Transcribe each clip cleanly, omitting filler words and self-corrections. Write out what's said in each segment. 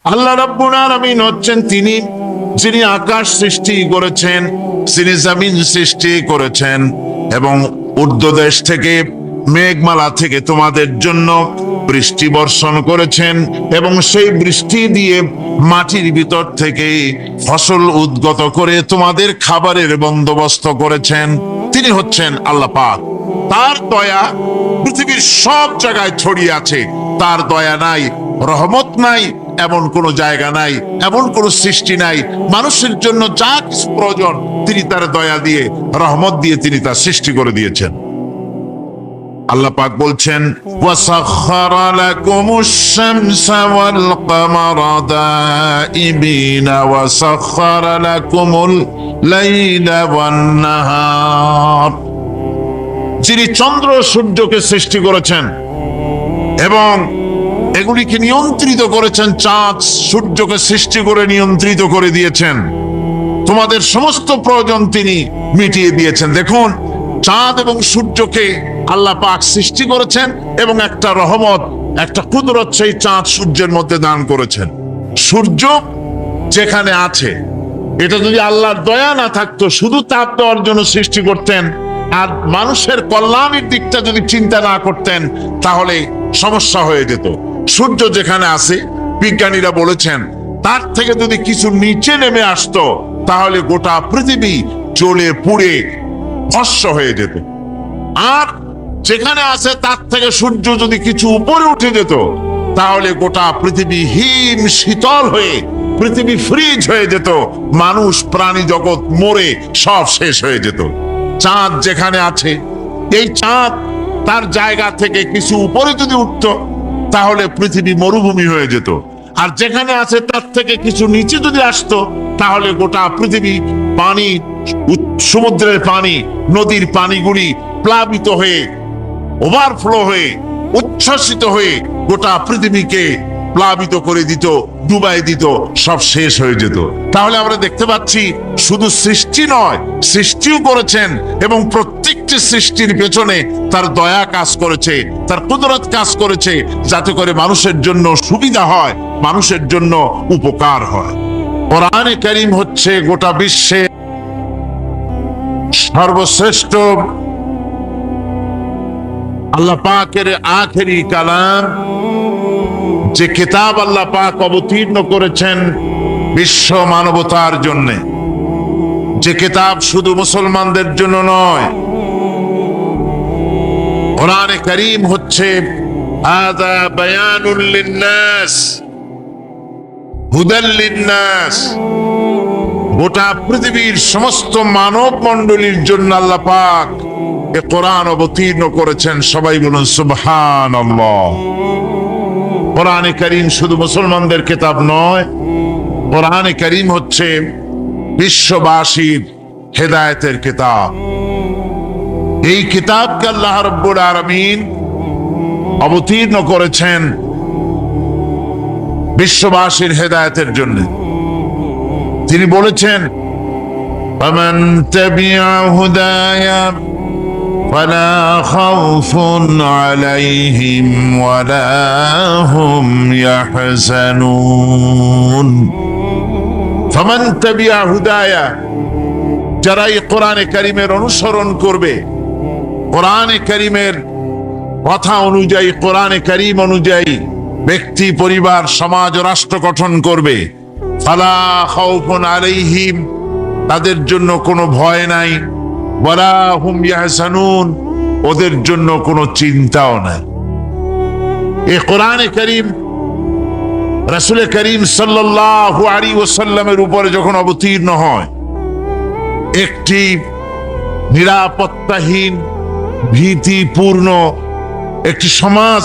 আল্লাহ রাব্বুল আলামিন হচ্ছেন তিনি যিনি আকাশ সৃষ্টি করেছেন, যিনি জমিন সৃষ্টি করেছেন এবং ঊর্ধ্বদেশ থেকে মেঘমালা থেকে তোমাদের জন্য বৃষ্টি বর্ষণ করেছেন এবং সেই বৃষ্টি দিয়ে মাটির ভিতর থেকে ফসল উদ্গত করে তোমাদের খাবারের বন্দোবস্ত করেছেন। তিনি হচ্ছেন আল্লাহ পাক। তার দয়া পৃথিবীর সব জায়গায় ছড়িয়ে আছে। তার দয়া নাই, রহমত নাই এমন কোন জায়গা নাই, এমন কোন সৃষ্টি নাই। মানুষের জন্য যা কিছু প্রয়োজন তিনি তার দয়া দিয়ে, রহমত দিয়ে তিনি তার সৃষ্টি করে দিয়েছেন। আল্লাহ পাক বলছেন, ওয়াসাখখারা লাকুমুশ শামসা ওয়াল কামারা দাইবিনা ওয়াসাখখারা লাকুমুল লাইলা ওয়ান নাহার। যিনি চন্দ্র সূর্যকে সৃষ্টি করেছেন এবং এগুলিকে নিয়ন্ত্রিত করেছেন, চাঁদ সূর্যকে সৃষ্টি করে নিয়ন্ত্রিত করে দিয়েছেন, তোমাদের সমস্ত প্রয়োজন তিনি মিটিয়ে দিয়েছেন। দেখুন, চাঁদ এবং সূর্যকে আল্লাহ পাক সৃষ্টি করেছেন এবং একটা রহমত, একটা কুদরত সেই চাঁদ সূর্যের মধ্যে দান করেছেন। সূর্য যেখানে আছে, এটা যদি আল্লাহর দয়া না থাকতো, শুধু তাপ দেওয়ার জন্য সৃষ্টি করতেন আর মানুষের কল্যাণের দিকটা যদি চিন্তা না করতেন, তাহলে সমস্যা হয়ে যেত। সূর্য যেখানে আছে, বিজ্ঞানীরা বলেছেন তার থেকে যদি কিছু নিচে নেমে আসতো, তাহলে গোটা পৃথিবী জ্বলে পুড়ে ভস্ম হয়ে যেত। আর যেখানে আছে তার থেকে সূর্য যদি কিছু উপরে উঠে যেত, তাহলে গোটা পৃথিবী হিম শীতল হয়ে, পৃথিবী ফ্রিজ হয়ে যেত, মানুষ প্রাণী জগৎ মরে সব শেষ হয়ে যেত। চাঁদ যেখানে আছে, এই চাঁদ তার জায়গা থেকে কিছু উপরে যদি উঠত, তাহলে পৃথিবী মরুভূমি হয়ে যেত। আর যেখানে আছে তার থেকে কিছু নিচে যদি আসতো, তাহলে গোটা পৃথিবী পানি, সমুদ্রের পানি, নদীর পানিগুলি প্লাবিত হয়ে, ওভারফ্লো হয়ে, উচ্ছ্বসিত হয়ে গোটা পৃথিবীকে প্লাবিত করে দিত, ডুবাই দিত, সব শেষ হয়ে যেত। তাহলে আমরা দেখতে পাচ্ছি শুধু সৃষ্টি নয়, সৃষ্টিও করেছেন এবং প্রত্যেকটি সৃষ্টির পেছনে তার দয়া কাজ করেছে, তার কুদরত কাজ করেছে, যাতে করে মানুষের জন্য সুবিধা হয়, মানুষের জন্য উপকার হয়। কোরআনে কারীম হচ্ছে গোটা বিশ্বে সর্বশ্রেষ্ঠ আল্লাহ পাকের আখেরি কালাম, যে কিতাব আল্লাহ পাক অবতীর্ণ করেছেন বিশ্ব মানবতার জন্য, যে কিতাব শুধু মুসলমানদের জন্য নয়। কোরআনে কারীম হচ্ছে হাযা বায়ানুল লিন্নাস হুদাল লিন্নাস। গোটা পৃথিবীর সমস্ত মানব মণ্ডলীর জন্য আল্লাহ পাক এ কোরআন অবতীর্ণ করেছেন। সবাই বলুন সুবহানাল্লাহ। কোরআনে কারীম শুধু মুসলমানদের কিতাব নয়, কোরআনে কারীম হচ্ছে বিশ্ববাসীর হেদায়েতের কিতাব। এই কিতাবকে আল্লাহ রাব্বুল আলামিন অবতীর্ণ করেছেন বিশ্ববাসীর হেদায়েতের জন্য। তিনি বলেছেন, ফামান তাবিআ হুদায়া ফালা খাউফুন আলাইহিম ওয়ালা হুম ইয়াহজানুন। ফামান তাবিআ হুদায়া, যারা এই কোরআনে কারীমের অনুসরণ করবে, কোরআনে কারীমের কথা অনুযায়ী, কোরআনে কারীম অনুযায়ী ব্যক্তি, পরিবার, সমাজ ও রাষ্ট্র গঠন করবে, ফালা খাউফুন আলাইহিম, তাদের জন্য কোনো ভয় নাই, ওয়ালা হুম ইয়াহজানুন, ওদের জন্য কোনো চিন্তাও নাই। এই কোরআনে কারীম রাসূল করিম সাল্লাল্লাহু আলাইহি ওয়াসাল্লামের উপরে যখন অবতীর্ণ হয়, একটি নিরাপত্তাহীন, ভীতিপূর্ণ একটি সমাজ,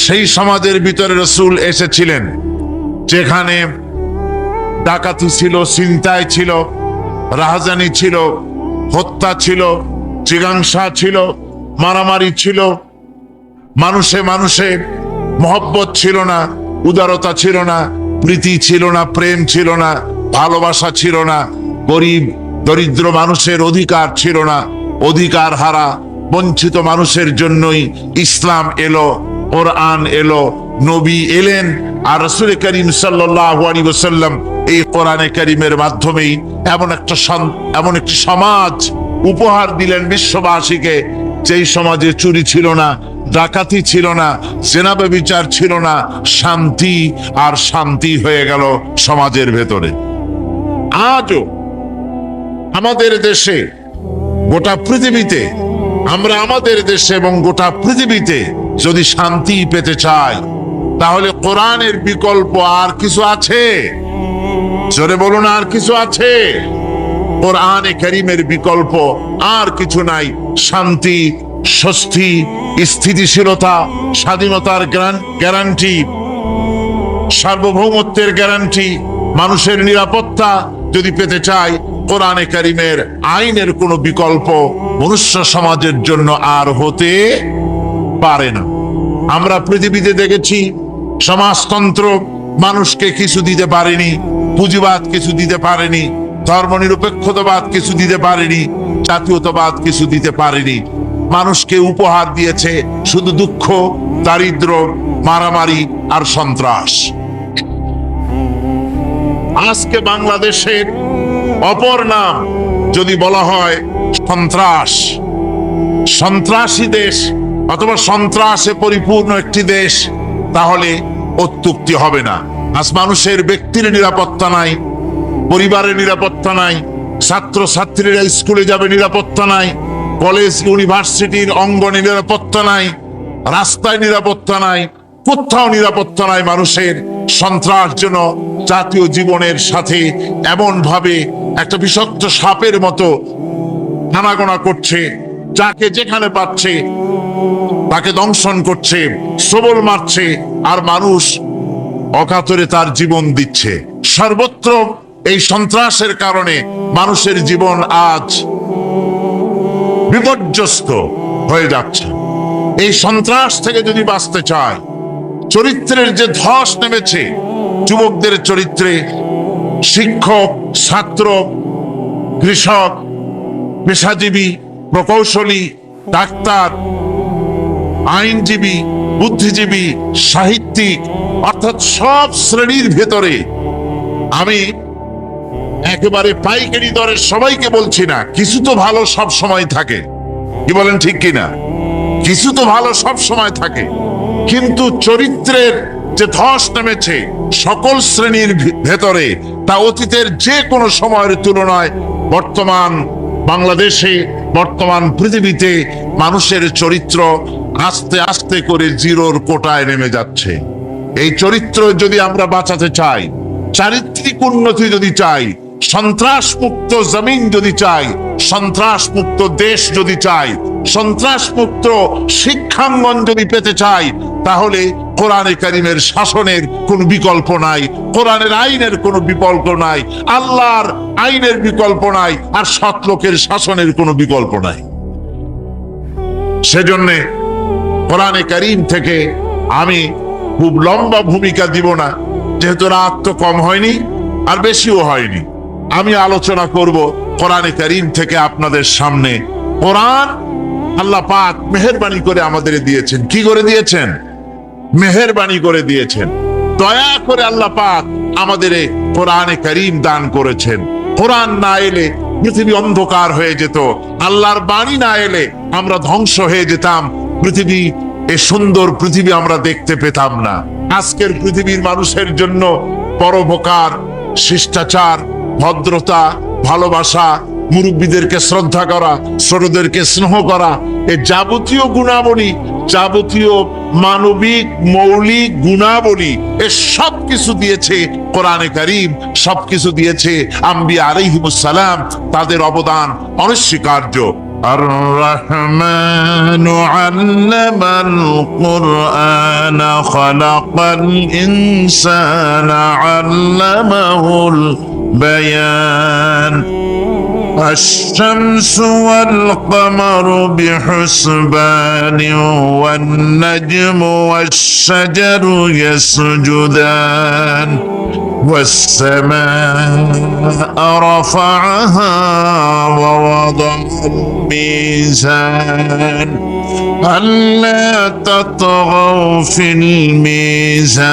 সেই সমাজের ভিতরে রাসূল এসেছিলেন, যেখানে ডাকাতি ছিল, ছিনতাই ছিল, রাহাজানি ছিল, হত্যা ছিল, জিজ্ঞাসা ছিল, মারামারি ছিল, মানুষে মানুষে মহব্বত ছিল না, উদারতা ছিল না, প্রীতি ছিল না, প্রেম ছিল না, ভালোবাসা ছিল না, গরিব দরিদ্র মানুষের অধিকার ছিল না, অধিকার হারা বঞ্চিত মানুষের জন্যই ইসলাম এলো, কোরআন এলো, নবী এলেন, আর রাসূল করিম সাল্লাল্লাহু আলাইহি ওয়াসাল্লাম এই কোরআনে কারীমের মাধ্যমেই এমন একটি সমাজ উপহার দিলেন বিশ্ববাসীকে, যেই সমাজে চুরি ছিল না, ডাকাতি ছিল না, জেনা ব্যভিচার ছিল না, শান্তি আর শান্তি হয়ে গেল সমাজের ভেতরে। আজও আমাদের দেশে, গোটা পৃথিবীতে, আমরা আমাদের দেশে এবং গোটা পৃথিবীতে যদি শান্তি পেতে চাই, তাহলে কোরআনের বিকল্প আর কিছু আছে? জোরে বলুন, আর কিছু আছে? কোরআনে কারীমের বিকল্প আর কিছু নাই। শান্তি, স্বস্তি, স্থিতিশীলতা, স্বাধীনতার গ্যারান্টি, সার্বভৌমত্বের গ্যারান্টি, মানুষের নিরাপত্তা যদি পেতে চাই, কোরআনে কারীমের আইনের কোনো বিকল্প মনুষ্য সমাজের জন্য আর হতে পারে না। আমরা পৃথিবীতে দেখেছি সমাজতন্ত্র মানুষকে কিছু দিতে পারেনি, পুঁজিবাদ কিছু দিতে পারেনি, ধর্মনিরপেক্ষতাবাদ কিছু দিতে পারেনি, জাতীয়তাবাদ কিছু দিতে পারেনি। মানুষকে উপহার দিয়েছে শুধু দুঃখ, দারিদ্র, মারামারি আর সন্ত্রাস। আজকে বাংলাদেশের অপর নাম যদি বলা হয় সন্ত্রাস, সন্ত্রাসী দেশ অথবা সন্ত্রাসে পরিপূর্ণ একটি দেশ, তাহলে অত্যুক্তি হবে না। আজ মানুষের ব্যক্তির নিরাপত্তা নাই, পরিবারের নিরাপত্তা নাই, ছাত্র ছাত্রীরা স্কুলে যাবে নিরাপত্তা নাই, কলেজ ইউনিভার্সিটির অঙ্গনে নিরাপত্তা নাই, রাস্তায় নিরাপত্তা নাই, কোথাও নিরাপত্তা নাই মানুষের। সন্ত্রাস যেন জাতীয় জীবনের সাথে এমন ভাবে একটা বিষাক্ত সাপের মতো হানাগোনা করছে, যাকে যেখানে পাচ্ছে তাকে দংশন করছে, সবল মারছে, আর মানুষ অকাতরে তার জীবন দিচ্ছে। সর্বত্র এই সন্ত্রাসের কারণে মানুষের জীবন আজ বিপর্যস্ত হয়ে যাচ্ছে। এই সন্ত্রাস থেকে যদি বাঁচতে চায়, চরিত্রের যে ধস নেমেছে যুবকদের চরিত্রে, শিক্ষক, ছাত্র, কৃষক, পেশাজীবী, প্রকৌশলী, ডাক্তার, আইনজীবী, বুদ্ধিজীবী, সাহিত্যিক, অর্থাৎ সব শ্রেণীর ভেতরে, আমি একেবারে পাইকারি দরে সবাইকে বলছি না, কিছু তো ভালো সব সময় থাকে, কি বলেন ঠিক কিনা? কিছু তো ভালো সব সময় থাকে, কিন্তু চরিত্রের যে ধস নেমেছে সকল শ্রেণীর ভেতরে, তা অতীতের যে কোনো সময়ের তুলনায় বর্তমান বাংলাদেশে, বর্তমান পৃথিবীতে মানুষের চরিত্র আস্তে আস্তে করে জিরোর কোটায় নেমে যাচ্ছে। এই চরিত্র যদি আমরা বাঁচাতে চাই, চারিত্রিক উন্নতি যদি চাই, সন্ত্রাস মুক্ত জমিন যদি চাই, সন্ত্রাস মুক্ত দেশ যদি চাই, সন্ত্রাস মুক্ত শিক্ষাঙ্গন যদি পেতে চাই, তাহলে কোরআনে কারীমের শাসনের কোন বিকল্প নাই, কোরআনের আইনের কোনো বিকল্প নাই, আল্লাহর আইনের বিকল্প নাই, আর সৎ লোকের শাসনের কোনো বিকল্প নাই। সেজন্য কোরআনে কারীম থেকে আমি খুব লম্বা ভূমিকা দিব না, যেহেতু রাত তো কম হয়নি আর বেশিও হয়নি। আমি আলোচনা করব কোরআনে কারীম থেকে আপনাদের সামনে। কোরআন আল্লাহ পাক মেহেরবানি করে আমাদের দিয়েছেন। কি করে দিয়েছেন? মেহেরবানি করে দিয়েছেন। দয়া করে আল্লাহ পাক আমাদের কোরআনে কারীম দান করেছেন। কোরআন না এলে পৃথিবী অন্ধকার হয়ে যেত, আল্লাহর বাণী না এলে আমরা ধ্বংস হয়ে যেতাম, পৃথিবী, এ সুন্দর পৃথিবী আমরা দেখতে পেতাম না। আজকের পৃথিবীর মানুষের জন্য পরোপকার, শিষ্টাচার, ভদ্রতা, ভালোবাসা, মুরব্বীদেরকে শ্রদ্ধা করা, ছোটদেরকে স্নেহ করা, এই যাবতীয় গুণাবলী, যাবতীয় মানবিক মৌলিক গুণাবলী, এ সব কিছু দিয়েছে কোরআনে কারীম, সবকিছু দিয়েছে আম্বিয়া আলাইহিমুস সালাম। তাদের অবদান অনস্বীকার্য। الرحمن علم القرآن خلق الإنسان علمه البيان الشمس والقمر بحسبان والنجم والشجر يسجدان والسماء رفعها ووضع الميزان ألا تطغوا في الميزان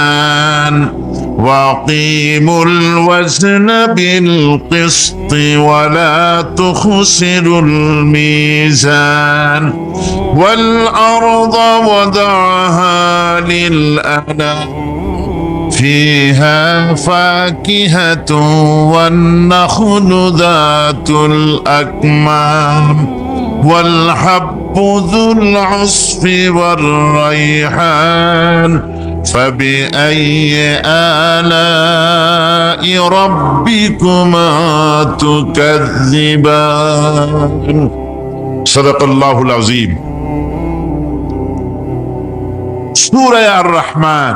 وأقيموا الوزن بالقسط ولا تخسروا الميزان والأرض وضعها للأنام فيها فاكهة والنخل ذات الأكمام والحب ذو العصف والريحان فبأي آلاء ربكما تكذبان صدق الله العظيم سورة الرحمن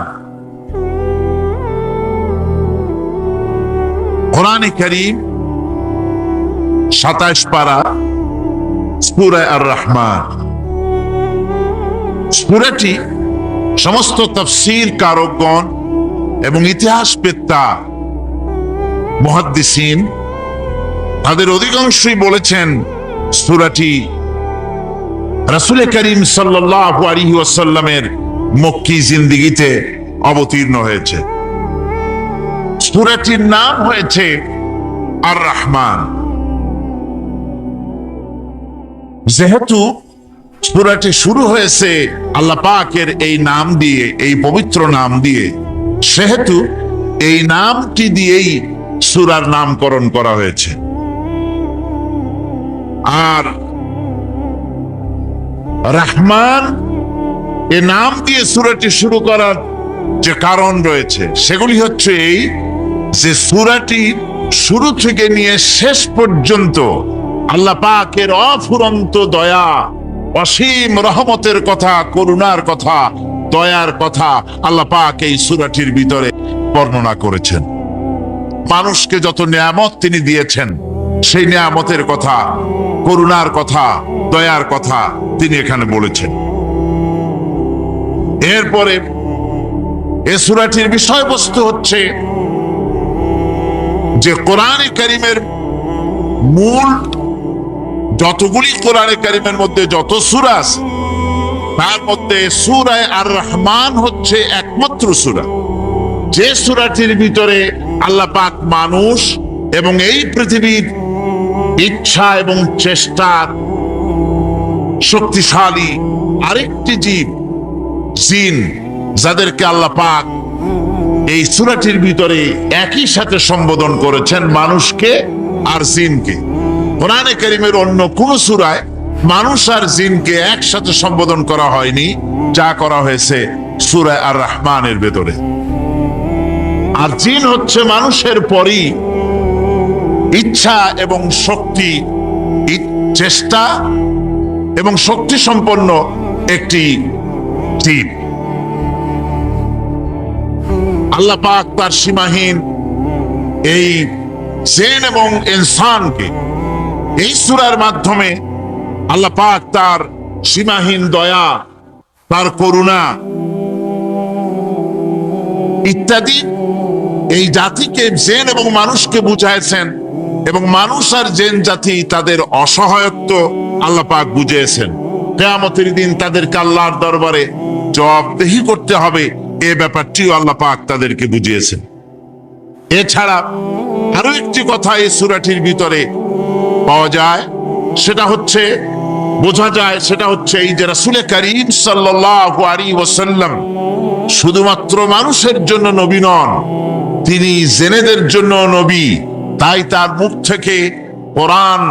কোরআনে কারীম 27 পারা সূরা আর রহমান। সূরাটি সমস্ত তাফসীর কারকগণ এবং ইতিহাসবেত্তা মুহাদ্দিসিন তাদের অধিকাংশই বলেছেন সূরাটি রাসূল করিম সাল্লাল্লাহু আলাইহি ওয়াসাল্লামের মক্কি জিন্দেগিতে অবতীর্ণ হয়েছে। সূরাটির নাম হয়েছে আর রহমান। যেহেতু সূরাটি শুরু হয়েছে আল্লাহ পাকের এই নাম দিয়ে, এই পবিত্র নাম দিয়ে, সেহেতু এই নামটি দিয়েই সূরার নামকরণ করা হয়েছে। আর রহমান এ নাম দিয়ে সূরাটি শুরু করার যে কারণ রয়েছে সেগুলি হচ্ছে এই যে সূরাটি শুরু থেকে নিয়ে শেষ পর্যন্ত আল্লাহ পাকের অফুরন্ত দয়া, অসীম রহমতের কথা, করুণার কথা, দয়ার কথা আল্লাহ পাক এই সূরাটির ভিতরে বর্ণনা করেছেন। মানুষকে যত নিয়ামত তিনি দিয়েছেন সেই নিয়ামতের কথা, করুণার কথা, দয়ার কথা তিনি এখানে বলেছেন। এরপরে এই সূরাটির বিষয়বস্তু হচ্ছে যে কোরআনে কারীমের মূল যতগুলি কোরআনে কারীমের মধ্যে যত সূরা আছে তার মধ্যে সূরা আর রহমান হচ্ছে একমাত্র সূরা যে সূরাটির ভিতরে আল্লাহ পাক মানুষ এবং এই পৃথিবীর ইচ্ছা এবং চেষ্টার শক্তিশালী আরেকটি জীব জিন, যাদেরকে আল্লাহ পাক এই সূরাটির ভিতরে একই সাথে সম্বোধন করেছেন, মানুষকে আর জিনকে। কোরআনে কারীমের অন্য কোন সূরায় মানুষ আর জিনকে একসাথে সম্বোধন করা হয়নি, যা করা হয়েছে সূরা আর রহমানের ভেতরে। আর জিন হচ্ছে মানুষের পরই ইচ্ছা এবং শক্তি, চেষ্টা এবং শক্তি সম্পন্ন একটি জীব। আল্লাহ পাক তার সীমাহীন এই জিন এবং ইনসানকে এই সূরার মাধ্যমে আল্লাহ পাক তার সীমাহীন দয়া, তার করুণা ইত্যাদি এই জাতিকে, জিন এবং মানুষকে বুঝাইছেন এবং মানুষ আর জিন জাতি তাদের অসহায়ত্ব আল্লাহ পাক বুঝিয়েছেন। কিয়ামতের দিন তাদেরকে আল্লাহর দরবারে জবাবদিহি করতে হবে, এই ব্যাপারটিও আল্লাহ পাক তাদেরকে বুঝিয়েছেন। এছাড়া আরো একটি কথা এই সূরাটির ভিতরে পাওয়া যায়, সেটা হচ্ছে বোঝা যায়, সেটা হচ্ছে এই যে রাসূল করিম সাল্লাল্লাহু আলাইহি ওয়াসাল্লাম শুধুমাত্র মানুষের জন্য নবী নন, তিনি জেনেদের জন্য নবী। তাই তার মুখ থেকে কোরআন,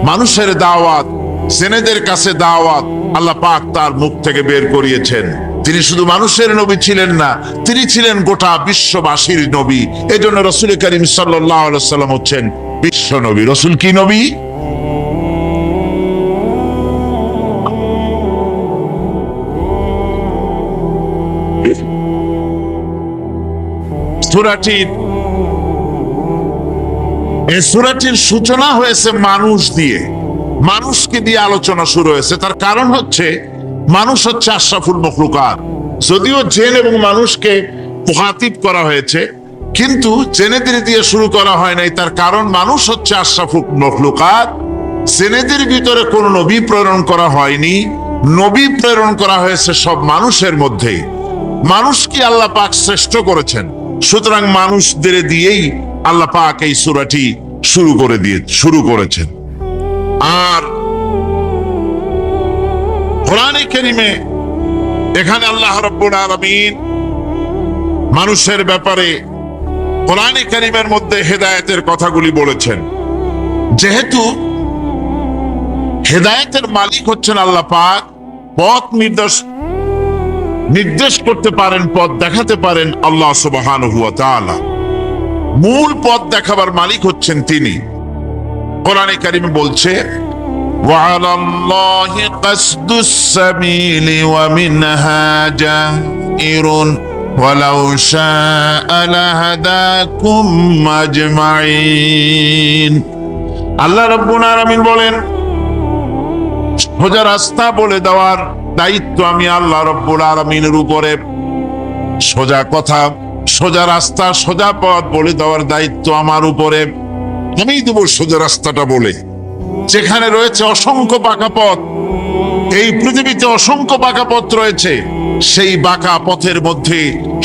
মানুষের দাওয়াত, জেনেদের কাছে দাওয়াত আল্লাহ পাক তার মুখ থেকে বের করিয়েছেন। তিনি শুধু মানুষের নবী ছিলেন না, তিনি ছিলেন গোটা বিশ্ববাসীর নবী। এই জন্য রাসূল করিম সাল্লাল্লাহু আলাইহি ওয়াসাল্লাম হচ্ছেন বিশ্ব নবী। রাসূল কি নবী? এই সূরাটির সূচনা হয়েছে মানুষ দিয়ে, মানুষকে দিয়ে আলোচনা শুরু হয়েছে। তার কারণ হচ্ছে মানুষ হচ্ছে আশরাফুল মখলুকাত। যদিও জিন এবং মানুষকে মুখাতিব করা হয়েছে, কিন্তু জেনেদের দিয়ে শুরু করা হয় নাই। তার কারণ মানুষ হচ্ছে আশরাফুল মখলুকাত। জেনেদের ভিতরে কোন নবী প্রেরণ করা হয়নি, নবী প্রেরণ করা হয়েছে সব মানুষের মধ্যে। মানুষকে আল্লাহ পাক শ্রেষ্ঠ করেছেন, সুতরাং মানুষদের দিয়েই আল্লাহ পাক এই সূরাটি শুরু করেছেন। আর কোরআনে কারীমে এখানে আল্লাহ রাব্বুল আলামিন মানুষের ব্যাপারে কোরআনে কারীমের মধ্যে হেদায়েতের কথাগুলি বলেছেন। যেহেতু হেদায়েতের মালিক হচ্ছেন আল্লাহ পাক, পথ নির্দেশ করতে পারেন, পথ দেখাতে পারেন আল্লাহ সুবহানাহু ওয়া তাআলা। মূল পথ দেখাবার মালিক হচ্ছেন তিনি। কোরআনে কারীমে বলছে وعلى الله قصد السبيل ومنها جائر ولو شاء لهداكم أجمعين। আল্লাহ রাব্বুল আলামিন বলেন, সোজা রাস্তা বলে দেওয়ার দায়িত্ব আমি আল্লাহ রাব্বুল আলামিনের উপরে। সোজা কথা, সোজা রাস্তা, সোজা পথ বলে দেওয়ার দায়িত্ব আমার উপরে। আমি দেব সোজা রাস্তাটা বলে। যেখানে রয়েছে অসংখ্য বাঁকা পথ, এই পৃথিবীতে অসংখ্য বাঁকা পথ রয়েছে, সেই বাঁকা পথের মধ্যে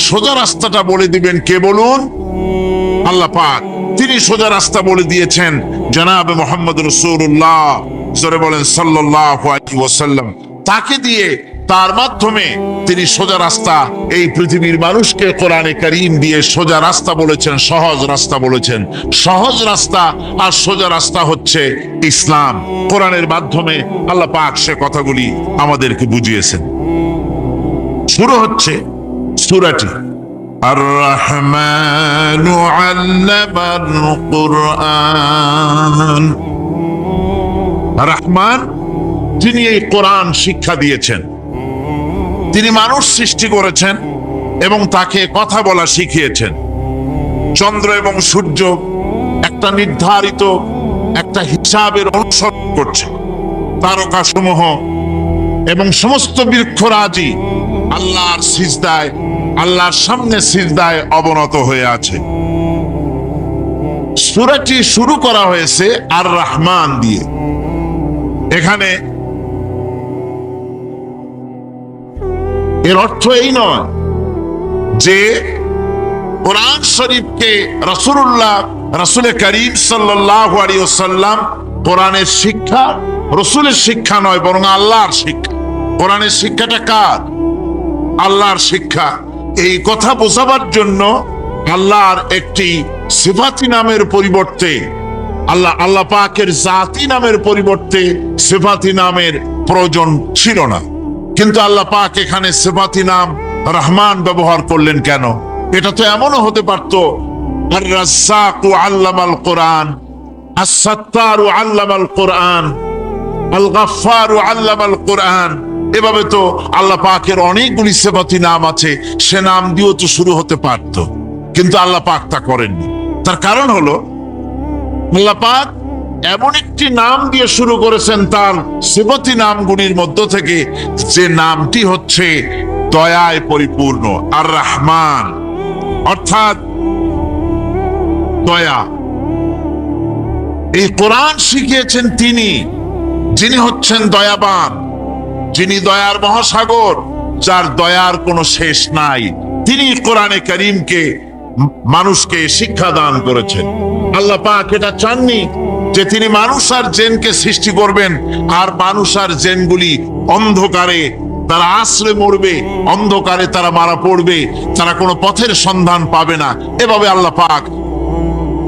সোজা রাস্তাটা বলে দিবেন কে বলুন? আল্লাহ পাক। তিনি সোজা রাস্তা বলে দিয়েছেন জনাবে মুহাম্মদ রাসূলুল্লাহ সরে বলেন সাল্লাল্লাহু আলাইহি ওয়াসাল্লাম। তাকে দিয়ে, তার মাধ্যমে তিনি সোজা রাস্তা এই পৃথিবীর মানুষকে কোরআনে কারীম দিয়ে সোজা রাস্তা বলেছেন, সহজ রাস্তা বলেছেন। সহজ রাস্তা আর সোজা রাস্তা হচ্ছে ইসলাম। কোরআনের মাধ্যমে আল্লাহ পাক সে কথাগুলি আমাদেরকে বুঝিয়েছেন। শুরু হচ্ছে সূরাটি আর রহমানু আল্লামাল কুরআন। রহমান, যিনি এই কোরআন শিক্ষা দিয়েছেন। তিনি মানুষ সৃষ্টি করেছেন এবং তাকে কথা বলা শিখিয়েছেন। চন্দ্র এবং সূর্য একটা নির্ধারিত একটা হিসাবের অনুসরণ করছে। তারকাসমূহ এবং সমস্ত বৃক্ষরাজি আল্লাহর সিজদায়, আল্লাহর সামনে সিজদায় অবনত হয়ে আছে। সূরাটি শুরু করা হয়েছে আর রহমান দিয়ে। এখানে এর অর্থ এই নয় যে কোরআন শরীফকে রাসূল করিম সাল্লাল্লাহু আলাইহি ওয়াসাল্লাম কোরআনের শিক্ষা, রাসূলের শিক্ষা নয়, বরং আল্লাহর শিক্ষা। কোরআনের শিক্ষাটা কার? আল্লাহর শিক্ষা। এই কথা বোঝাবার জন্য আল্লাহর একটি সিফাতি নামের পরিবর্তে, আল্লাহ পাকের জাতি নামের পরিবর্তে সিফাতি নামের প্রয়োজন ছিল না। কিন্তু আল্লাহ পাক এখানে সিফাতি নাম রহমান ব্যবহার করলেন কেন? এটা তো এমনও হতে পারতো আর রাজ্জাকু আল্লামাল কোরআন, আস-সাত্তারু আল্লামাল কোরআন, আল গাফফারু আল্লামাল কোরআন। এভাবে তো আল্লাহ পাকের অনেকগুলি সিফাতি নাম আছে, সে নাম দিয়েও তো শুরু হতে পারত। কিন্তু আল্লাহ পাক তা করেননি। তার কারণ হলো আল্লাহ পাক এমন একটি নাম দিয়ে শুরু করেছেন তার সিফাতি নামগুলির মধ্য থেকে, যে নামটি হচ্ছে দয়ায় পরিপূর্ণ, আর রহমান, অর্থাৎ দয়া। এই কোরআন শিখিয়েছেন তিনি, যিনি হচ্ছেন দয়াবান, যিনি দয়ার মহাসাগর, যার দয়ার কোনো শেষ নাই। তিনি কোরআনে কারীমকে মানুষকে শিক্ষা দান করেছেন। আল্লাহ পাক এটা চাননি যে তিনি মানুষ আর জিনকে সৃষ্টি করবেন আর মানুষ আর জিনগুলি অন্ধকারে তারা আশ্রয় মরবে, অন্ধকারে তারা মারা পড়বে, তারা কোনো পথের সন্ধান পাবে না। এভাবে আল্লাহ পাক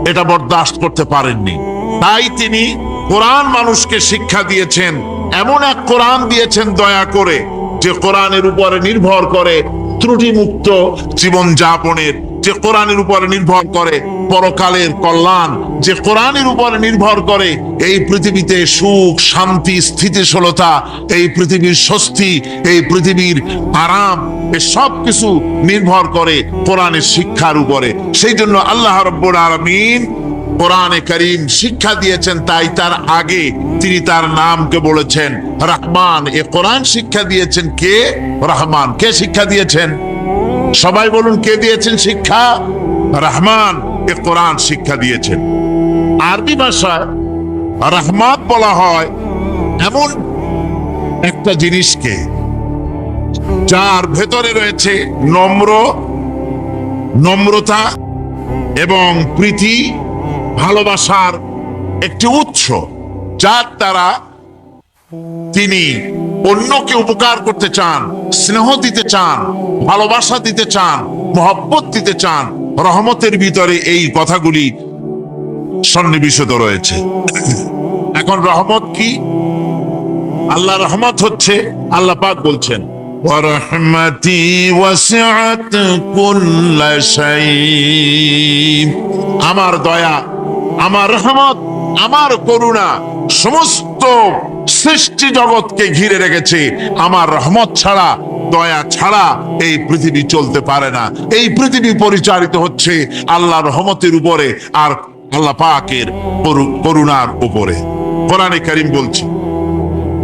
এটা বরদাস্ত করতে পারেননি। তাই তিনি কোরআন মানুষকে শিক্ষা দিয়েছেন, এমন এক কোরআন দিয়েছেন দয়া করে, যে কোরআনের উপরে নির্ভর করে ত্রুটিমুক্ত জীবন যাপনের, যে কোরআনের উপরে নির্ভর করে পরকালের কল্যাণ, যে কোরআনের উপরে নির্ভর করে এই পৃথিবীতে সুখ, শান্তি, স্থিতিশীলতা, এই পৃথিবীর স্বস্তি, এই পৃথিবীর আরাম, সব কিছু নির্ভর করে কোরআনের শিক্ষার উপরে। সেই জন্য আল্লাহ রাব্বুল আলামিন কোরআনে কারীম শিক্ষা দিয়েছেন। তাই তার আগে তিনি তার নামকে বলেছেন রহমান। এ কোরআন শিক্ষা দিয়েছেন কে? রহমান। কে শিক্ষা দিয়েছেন? সবাই বলুন, কে দিয়েছেন শিক্ষা? রহমান এ কোরআন শিক্ষা দিয়েছেন। আরবি ভাষায় রহমান বলা হয় এমন এক একটা জিনিসকে, যার ভেতরে রয়েছে নম্রতা এবং প্রীতি, ভালোবাসার একটি উৎস, যার দ্বারা তিনি অন্যকে উপকার করতে চান, স্নেহ দিতে চান, ভালোবাসা দিতে চান, মহব্বত দিতে চান। রহমতের ভিতরে এই কথাগুলি সন্নিবেশিত রয়েছে। এখন রহমত কি? আল্লাহ রহমত হচ্ছে, আল্লাহ পাক বলছেন ওয়ারহমাতি ওয়াসিআত কুল্লা শাই, আমার দয়া, আমার রহমত, আমার করুণা সমস্ত সৃষ্টি জগৎকে ঘিরে রেখেছে। আমার রহমত ছাড়া, দয়া ছাড়া এই পৃথিবী চলতে পারে না। এই পৃথিবী পরিচালিত হচ্ছে আল্লাহর রহমতের উপরে আর আল্লাহ পাকের করুণার উপরে। কোরআনে কারীম বলছে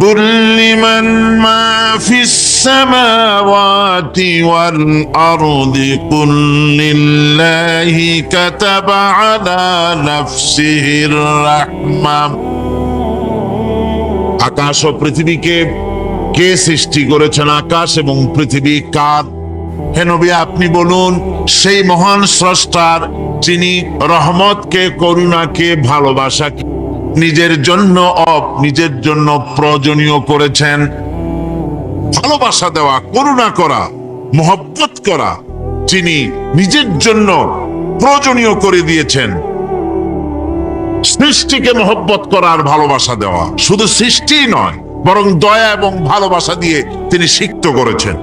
قل لمن ما في السماوات والأرض قل لله كتب على نفسه الرحمة। আকাশ ও পৃথিবীকে কে সৃষ্টি করেছেন? আকাশ এবং পৃথিবী কার? হে নবী, আপনি বলুন সেই মহান স্রষ্টার, যিনি রহমতকে, করুণাকে, ভালোবাসাকে নিজের জন্য প্রয়োজনীয় করেছেন। ভালোবাসা দেওয়া, করুণা করা, মহব্বত করা যিনি নিজের জন্য প্রয়োজনীয় করে দিয়েছেন। সৃষ্টিকে মহব্বত করার, ভালোবাসা দেওয়া, শুধু সৃষ্টি নয় বরং দয়া এবং ভালোবাসা দিয়ে তিনি সিক্ত করেছেন।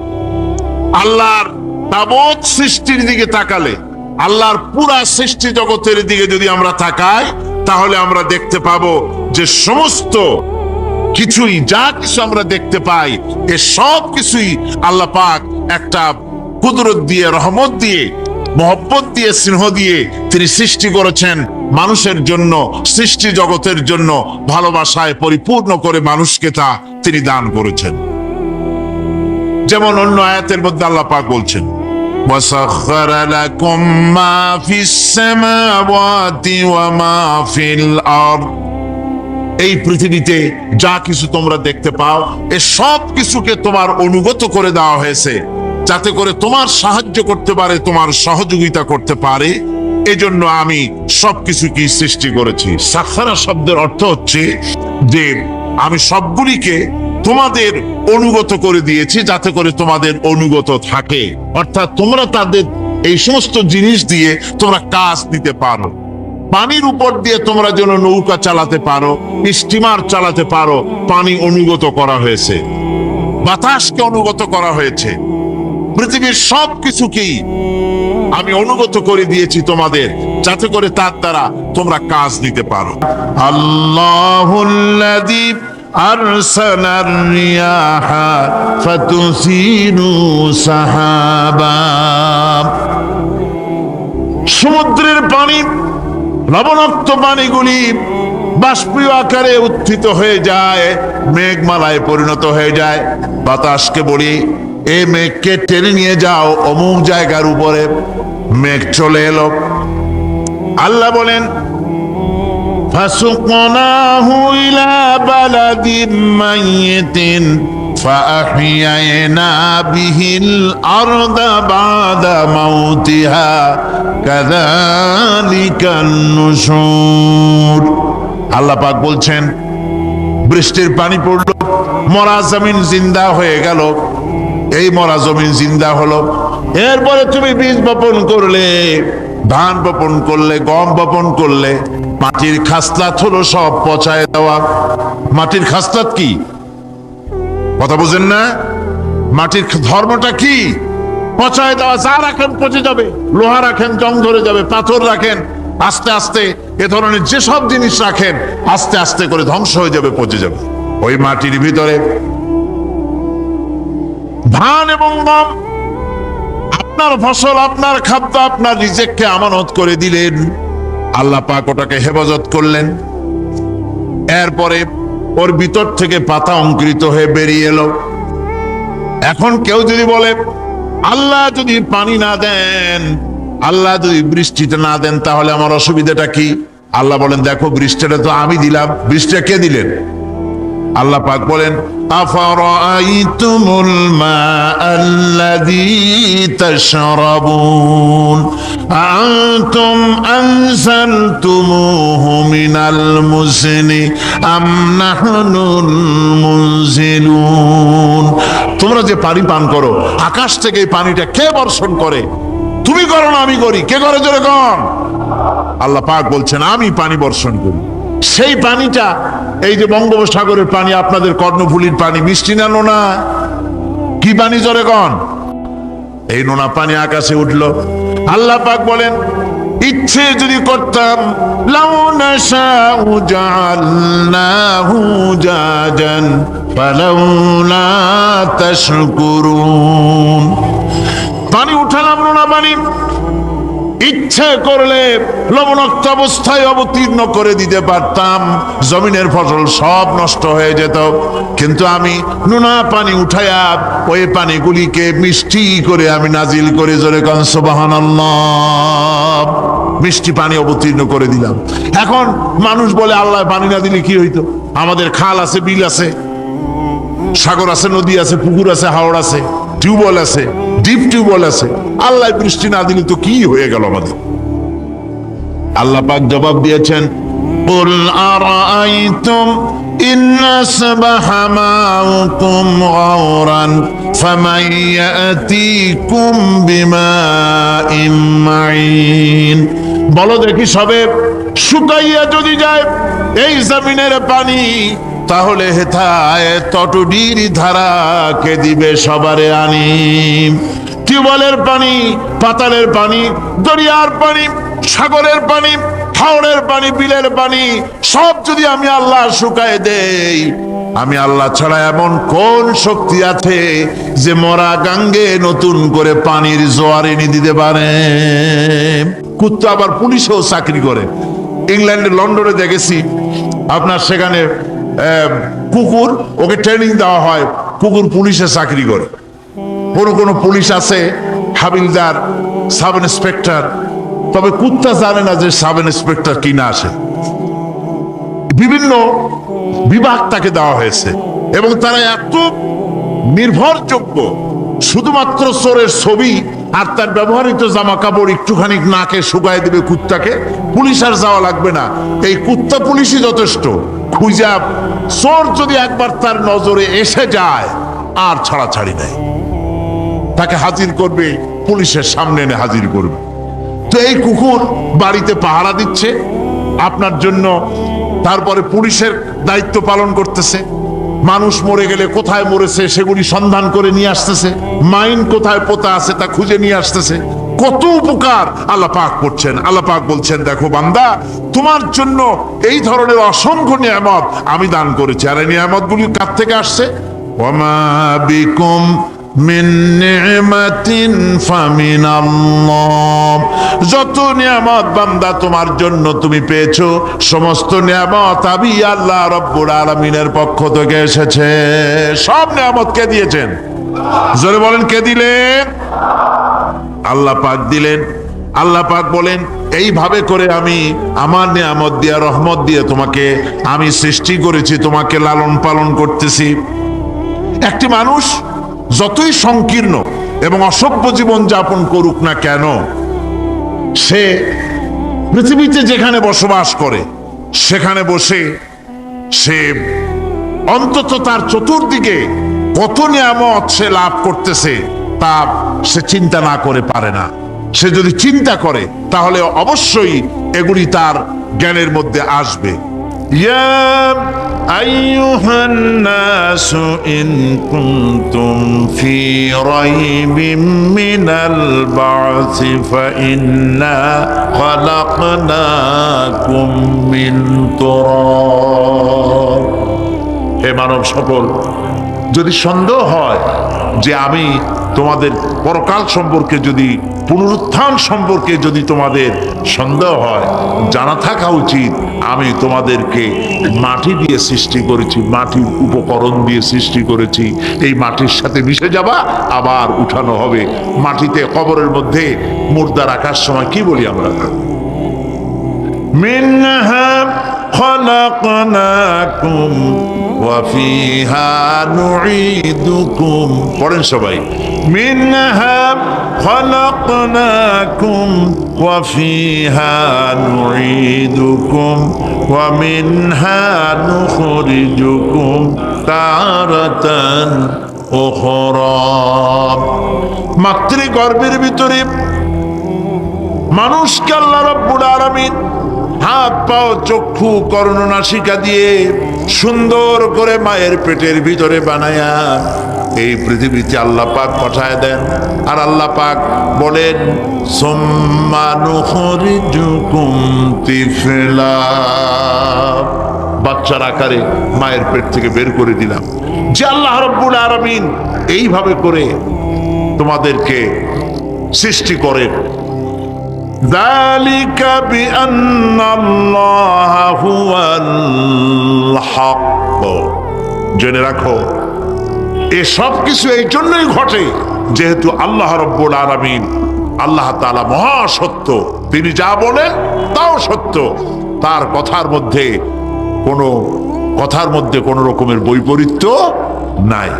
আল্লাহর তাবৎ সৃষ্টির দিকে তাকালে, আল্লাহর পুরা সৃষ্টি জগতের দিকে যদি আমরা তাকাই, তাহলে আমরা দেখতে পাবো যে সমস্ত কিছুই, যা কিছু আমরা দেখতে পাই, এ সব কিছুই আল্লাহ পাক একটা কুদরত দিয়ে, রহমত দিয়ে, মহব্বত দিয়ে, স্নেহ দিয়ে তিনি সৃষ্টি করেছেন মানুষের জন্য, সৃষ্টি জগতের জন্য। ভালোবাসায় পরিপূর্ণ করে মানুষকে তা তিনি দান করেছেন। যেমন অন্য আয়াতের মধ্যে আল্লাহ পাক বলছেন وَسَخَّرَ لَكُم مَّا فِي السَّمَاوَاتِ وَمَا فِي الْأَرْضِ। এই পৃথিবীতে যা কিছু তোমরা দেখতে পাও, এ সব কিছুকে তোমার অনুগত করে দেওয়া হয়েছে, যাতে করে তোমার সাহায্য করতে পারে, তোমার সহযোগিতা করতে পারে। এজন্য আমি সবকিছুকে সৃষ্টি করেছি। সাখারা শব্দের অর্থ হচ্ছে যে আমি সবগুলিকে তোমাদের অনুগত করে দিয়েছি, যাতে করে তোমাদের অনুগত থাকে। অর্থাৎ তোমরা তাদের এই সমস্ত জিনিস দিয়ে তোমরা কাজ দিতে পারো। পানির উপর দিয়ে তোমরা যেন নৌকা চালাতে পারো, স্টিমার চালাতে পারো, পানি অনুগত করা হয়েছে, বাতাসকে অনুগত করা হয়েছে। পৃথিবীর সব কিছুকেই আমি অনুগত করে দিয়েছি তোমাদের, যাতে করে তার দ্বারা তোমরা কাজ দিতে পারো। আল্লাহুল্লাযী আরসালার রিয়াহা ফাতুসিরু সাহাবা। সমুদ্রের পানি, লবণাক্ত পানিগুলি বাষ্পীয় আকারে উত্থিত হয়ে যায়, মেঘমালায় পরিণত হয়ে যায়। বাতাসকে বলি, এই মেঘকে টেনে নিয়ে যাও অমুক জায়গার উপরে। মেঘ চলে এলো। আল্লাহ বলেন ফাসুকনাহু ইলা বালাদিন মাইয়িতিন ফাআহইয়ানা বিহিল আরদা বাদা মাউতিহা কাযালিকান নুশুর। আল্লাহ পাক বলছেন বৃষ্টির পানি পড়লো, মরা জমিন জিন্দা হয়ে গেল। এই মরা জমিন জিন্দা হলো। এরপরে তুমি বীজ বপন করলে, ধান বপন করলে, গম বপন করলে, মাটির খাসলাত হলো সব পচায় দেওয়া। মাটির খাসলাত কি? কথা বুঝেন না? মাটির ধর্মটা কি? পচায় দেওয়া। যা রাখেন পচে যাবে, লোহা রাখেন জং ধরে যাবে, পাথর রাখেন আস্তে আস্তে, এ ধরনের যেসব জিনিস রাখেন আস্তে আস্তে করে ধ্বংস হয়ে যাবে, পচে যাবে। ওই মাটির ভিতরে ধান এবং গম, আপনার ফসল, আপনার খাদ্য, আপনার রিজেককে আমানত করে দিলেন। আল্লাহ পাক ওটাকে হেফাজত করলেন। এরপরে ওর ভিতর থেকে পাতা অঙ্কুরিত হয়ে বেরিয়ে এলো। এখন কেউ যদি বলে আল্লাহ যদি পানি না দেন, আল্লাহ যদি বৃষ্টিটা না দেন, তাহলে আমার অসুবিধাটা কি? আল্লাহ বলেন দেখো, বৃষ্টিটা তো আমি দিলাম। বৃষ্টিটা কে দিলেন? আল্লাহ পাক বলেন, আফারাআইতুমুল মাআল্লাযী তাশরাবুন আনতুম আনজালতুমুহু মিনাল মুজনি আম নাহনুল মুনজিলুন। তোমরা যে পানি পান করো, আকাশ থেকে এই পানিটা কে বর্ষণ করে? তুমি করো না আমি করি? কে করে জোরে কোন? আল্লাহ পাক বলছেন আমি পানি বর্ষণ করি। সেই পানিটা এই যে বঙ্গোপসাগরের পানি, আপনাদের কর্ণফুলীর পানি, মিষ্টি না নোনা? কি পানি জোরে কোন? এই নোনা পানি আকাশে উঠলো। আল্লাহ পাক বলেন, ইচ্ছে যদি করতাম লাউ নাশাউ জাআলনাহু জাজান ফালাউলা তাশকুরুন। পানি উঠালাম, নোনা পানি, ইচ্ছে করলে লবণাক্ত অবস্থায় অবতীর্ণ করে দিতে পারতাম, জমিনের ফসল সব নষ্ট হয়ে যেত। কিন্তু আমি নোনা পানি উঠায়া ওই পানিগুলিকে মিষ্টি করে আমি নাজিল করে, জোরে কোন সুবহানাল্লাহ, মিষ্টি পানি অবতীর্ণ করে দিলাম। এখন মানুষ বলে আল্লাহ পানি না দিলে কি হইতো? আমাদের খাল আছে, বিল আছে, সাগর আছে, নদী আছে, পুকুর আছে, হাওড় আছে, টিউবওয়েল আছে, ডিপ টিউবওয়েল আছে। আল্লাহ বৃষ্টি না দিলে তো কি হয়ে গেল আমাদের? আল্লাহ পাক জবাব দিয়েছেন, কুল আরাআইতুম ইন আসবাহা মাউকুম গাওরান ফামান ইয়াতিকুম বিমাইন মাইন। বলো দেখি, সবে শুকাইয়া যদি যায় এই জমিনের পানি, তাহলে হেথায় তটডির ধারা কে দিবে সবারে আনি? টিউবওয়েলের পানি, পাতালের পানি, দরিয়ার পানি, সাগরের পানি, হাওড়ের পানি, বিলের পানি সব যদি আমি আল্লাহ শুকায় দেই, আমি আল্লাহ ছাড়া এমন কোন শক্তি আছে যে মরা গাঙ্গে নতুন করে পানির জোয়ার এনে দিতে পারে? কুত্তা আবার পুলিশেও চাকরি করে। ইংল্যান্ডে, লন্ডনে দেখেছি আপনার, সেখানে কুকুর, ওকে ট্রেনিং দেওয়া হয়, কুকুর পুলিশে চাকরি করে। কোন পুলিশ আছে হাবিলদার, সাব ইন্সপেক্টর, তবে কুত্তা জানে না যে সাব ইন্সপেক্টর কি না আসে। বিভিন্ন বিভাগ তাকে দেওয়া হয়েছে এবং তারা এত নির্ভরযোগ্য, শুধুমাত্র চোরের ছবি আর তার ব্যবহৃত জামা কাপড় একটুখানি নাকে শুকায় দিবে কুত্তাকে, পুলিশ আর যাওয়া লাগবে না। এই কুত্তা পুলিশই যথেষ্ট। খুঁজা চোর যদি একবার তার নজরে এসে যায় আর ছাড়াছাড়ি নাই, তাকে হাজির করবে, পুলিশের সামনে এনে হাজির করবে। তো এই কুকুর বাড়িতে পাহারা দিচ্ছে আপনার জন্য, তারপরে পুলিশের দায়িত্ব পালন করতেছে। মানুষ মরে গেলে কোথায় মরেছে সেগুলি সন্ধান করে নিয়ে আসতেছে, মাইন কোথায় পোতা আছে তা খুঁজে নিয়ে আসতেছে। কত উপকার আল্লাহ পাক করছেন। আল্লাহ পাক বলছেন, দেখো বান্দা, তোমার জন্য এই ধরনের অসংখ্য নিয়ামত আমি দান করেছি। আর এই নিয়ামতগুলি কার থেকে আসছে? ওয়ামা বিকুম মিন নি'মাতিন ফামিনাল্লাহ। যত নিয়ামত বান্দা তোমার জন্য তুমি পেয়েছো, সমস্ত নিয়ামত আমি আল্লাহ রাব্বুল আলামিনের পক্ষ থেকে এসেছে। সব নিয়ামত কে দিয়েছেন? জোরে বলেন, কে দিলেন? আল্লাহ পাক দিলেন। আল্লাহ পাক বলেন, এইভাবে করে আমি আমার নিয়ামত দিয়া, রহমত দিয়ে তোমাকে আমি সৃষ্টি করেছি, তোমাকে লালন পালন করতেছি। একটি মানুষ যতই সংকীর্ণ এবং অসভ্য জীবন যাপন করুক না কেন, সে পৃথিবীতে যেখানে বসবাস করে সেখানে বসে সে অন্তত তার চতুর্দিকে কত নিয়ামত সে লাভ করতেছে তা সে চিন্তা না করে পারে না। সে যদি চিন্তা করে তাহলে অবশ্যই এগুলি তার জ্ঞানের মধ্যে আসবে। ইয়া আইয়ুহান নাসু ইন কুনতুম ফি রাইবিম মিনাল বা'সি ফাইন্না খালাকনাকুম মিন তুরাব। হে মানব সকল, যদি সন্দেহ হয় যে আমি তোমাদের পরকাল সম্পর্কে, যদি পুনরুত্থান সম্পর্কে যদি তোমাদের সন্দেহ হয়, জানা থাকা উচিত আমি তোমাদেরকে মাটি দিয়ে সৃষ্টি করেছি, মাটির উপকরণ দিয়ে সৃষ্টি করেছি। এই মাটির সাথে মিশে যাবা, আবার উঠানো হবে। মাটিতে কবরের মধ্যে মুর্দা রাখার সময় কি বলি আমরা? মিনহা খালাকনাকুম وفيها نعيدكم পড়েন সবাই منها خلقناكم وفيها نعيدكم ومنها نخرجكم تارة أخرى মাতৃগর্ভের ভিতরে মানুষকে আল্লাহ রাব্বুল আলামিন হাত পাও চক্ষু কর্ণনাসিকা দিয়ে সুন্দর করে মায়ের পেটের ভিতরে বানায়া এই পৃথিবীতে আল্লাহ পাক পাঠায় দেন। আর আল্লাহ পাক বলেন সুম্মা নুখরিজুকুম তিফলা, বাচ্চার আকারে মায়ের পেট থেকে বের করে দিলাম। যে আল্লাহ রাব্বুল আলামিন এইভাবে করে তোমাদেরকে সৃষ্টি করেন। ذلك بأن الله هو الحق, জেনে রাখো এ সব কিছু এই জন্যই ঘটে যেহেতু আল্লাহ রাব্বুল আলামিন আল্লাহ তাআলা মহা সত্য, তিনি যা বলেন তাও সত্য, তার কথার মধ্যে কোনো রকমের বৈপরীত্য নাই।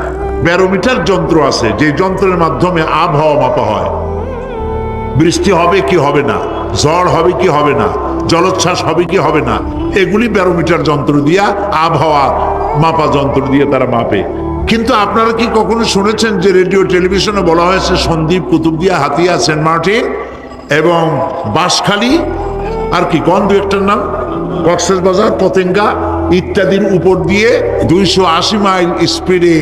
ব্যারোমিটার যন্ত্র আছে, যে যন্ত্রের মাধ্যমে আবহাওয়া মাপা হয়, বৃষ্টি হবে কি হবে না, ঝড় হবে কি হবে না, জলোচ্ছ্বাস হবে কি হবে না, এগুলি ব্যারোমিটার যন্ত্র দিয়া, আবহাওয়া মাপা যন্ত্র দিয়ে তারা মাপে। কিন্তু আপনারা কি কখনো শুনেছেন যে রেডিও টেলিভিশনে বলা হয়েছে সন্দ্বীপ, কুতুবদিয়া, হাতিয়া, সেন্ট মার্টিন এবং বাঁশখালী, আর কি কোন দু একটার নাম, কক্সবাজার, পতেঙ্গা ইত্যাদির উপর দিয়ে 280 মাইল স্পিডে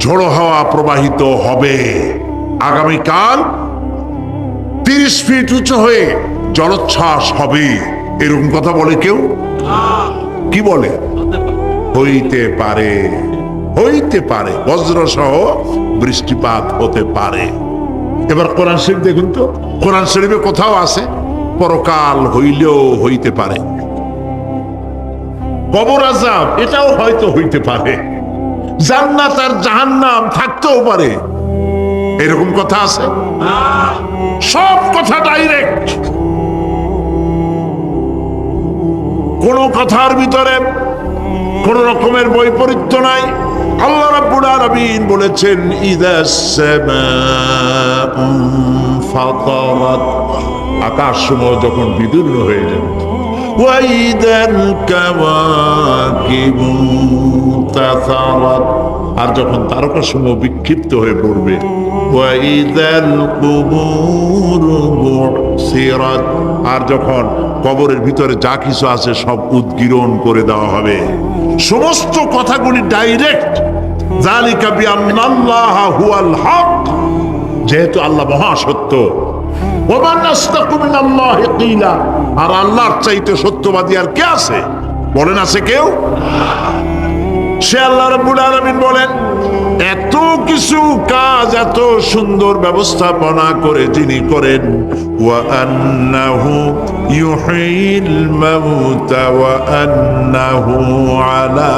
ঝোড়ো হাওয়া প্রবাহিত হবে, আগামীকাল 30 ফিট উঁচু হয়ে জলোচ্ছ্বাস হবে, এরকম কথা বলে কেউ? কি বলে? হইতে পারে, হইতে পারে, বজ্র সহ বৃষ্টিপাত হতে পারে। এবার কোরআন শরীফ দেখুন তো, কোরআন শরীফে কোথাও আছে পরকাল হইলেও হইতে পারে, কবর আযাব এটাও হয়তো হইতে পারে, জান্নাত আর জাহান্নাম থাকতেও পারে, এরকম কথা আছে? সব কথা ডাইরেক্ট, কোন কথার ভিতরে কোন রকমের বৈপরীত্য নাই। আল্লাহ রাব্বুল আলামিন বলেছেন ইদাস সামাউ ফাতারাত, আকাশসমূহ যখন বিদীর্ণ হয়ে যাবে, ওয়া ইদাল কাওয়াকিবু তাসারাত, আর যখন তারকাসমূহ বিক্ষিপ্ত হয়ে পড়বে, ওয়া ইদাল কুবুরু বুসিরাত, আর যখন কবরের ভিতরে যা কিছু আছে সব উদ্গীরণ করে দেওয়া হবে। সমস্ত কথাগুলি ডাইরেক্ট। যালিকা বিআন্নাল্লাহা হুয়াল হক, যেহেতু আল্লাহ মহা সত্য। ওয়া মান আসতাকু মিনাল্লাহি কিলা, আর আল্লাহর চাইতে সত্যবাদী আর কে আছে? বলেন আছে কেউ? সে আল্লাহ রাব্বুল আলামিন বলেন এত কিছু কাজ, এত সুন্দর ব্যবস্থাপনা করে যিনি করেন, ওয়া আন্নাহু ইউহিল মাউতা ওয়া আন্নাহু আলা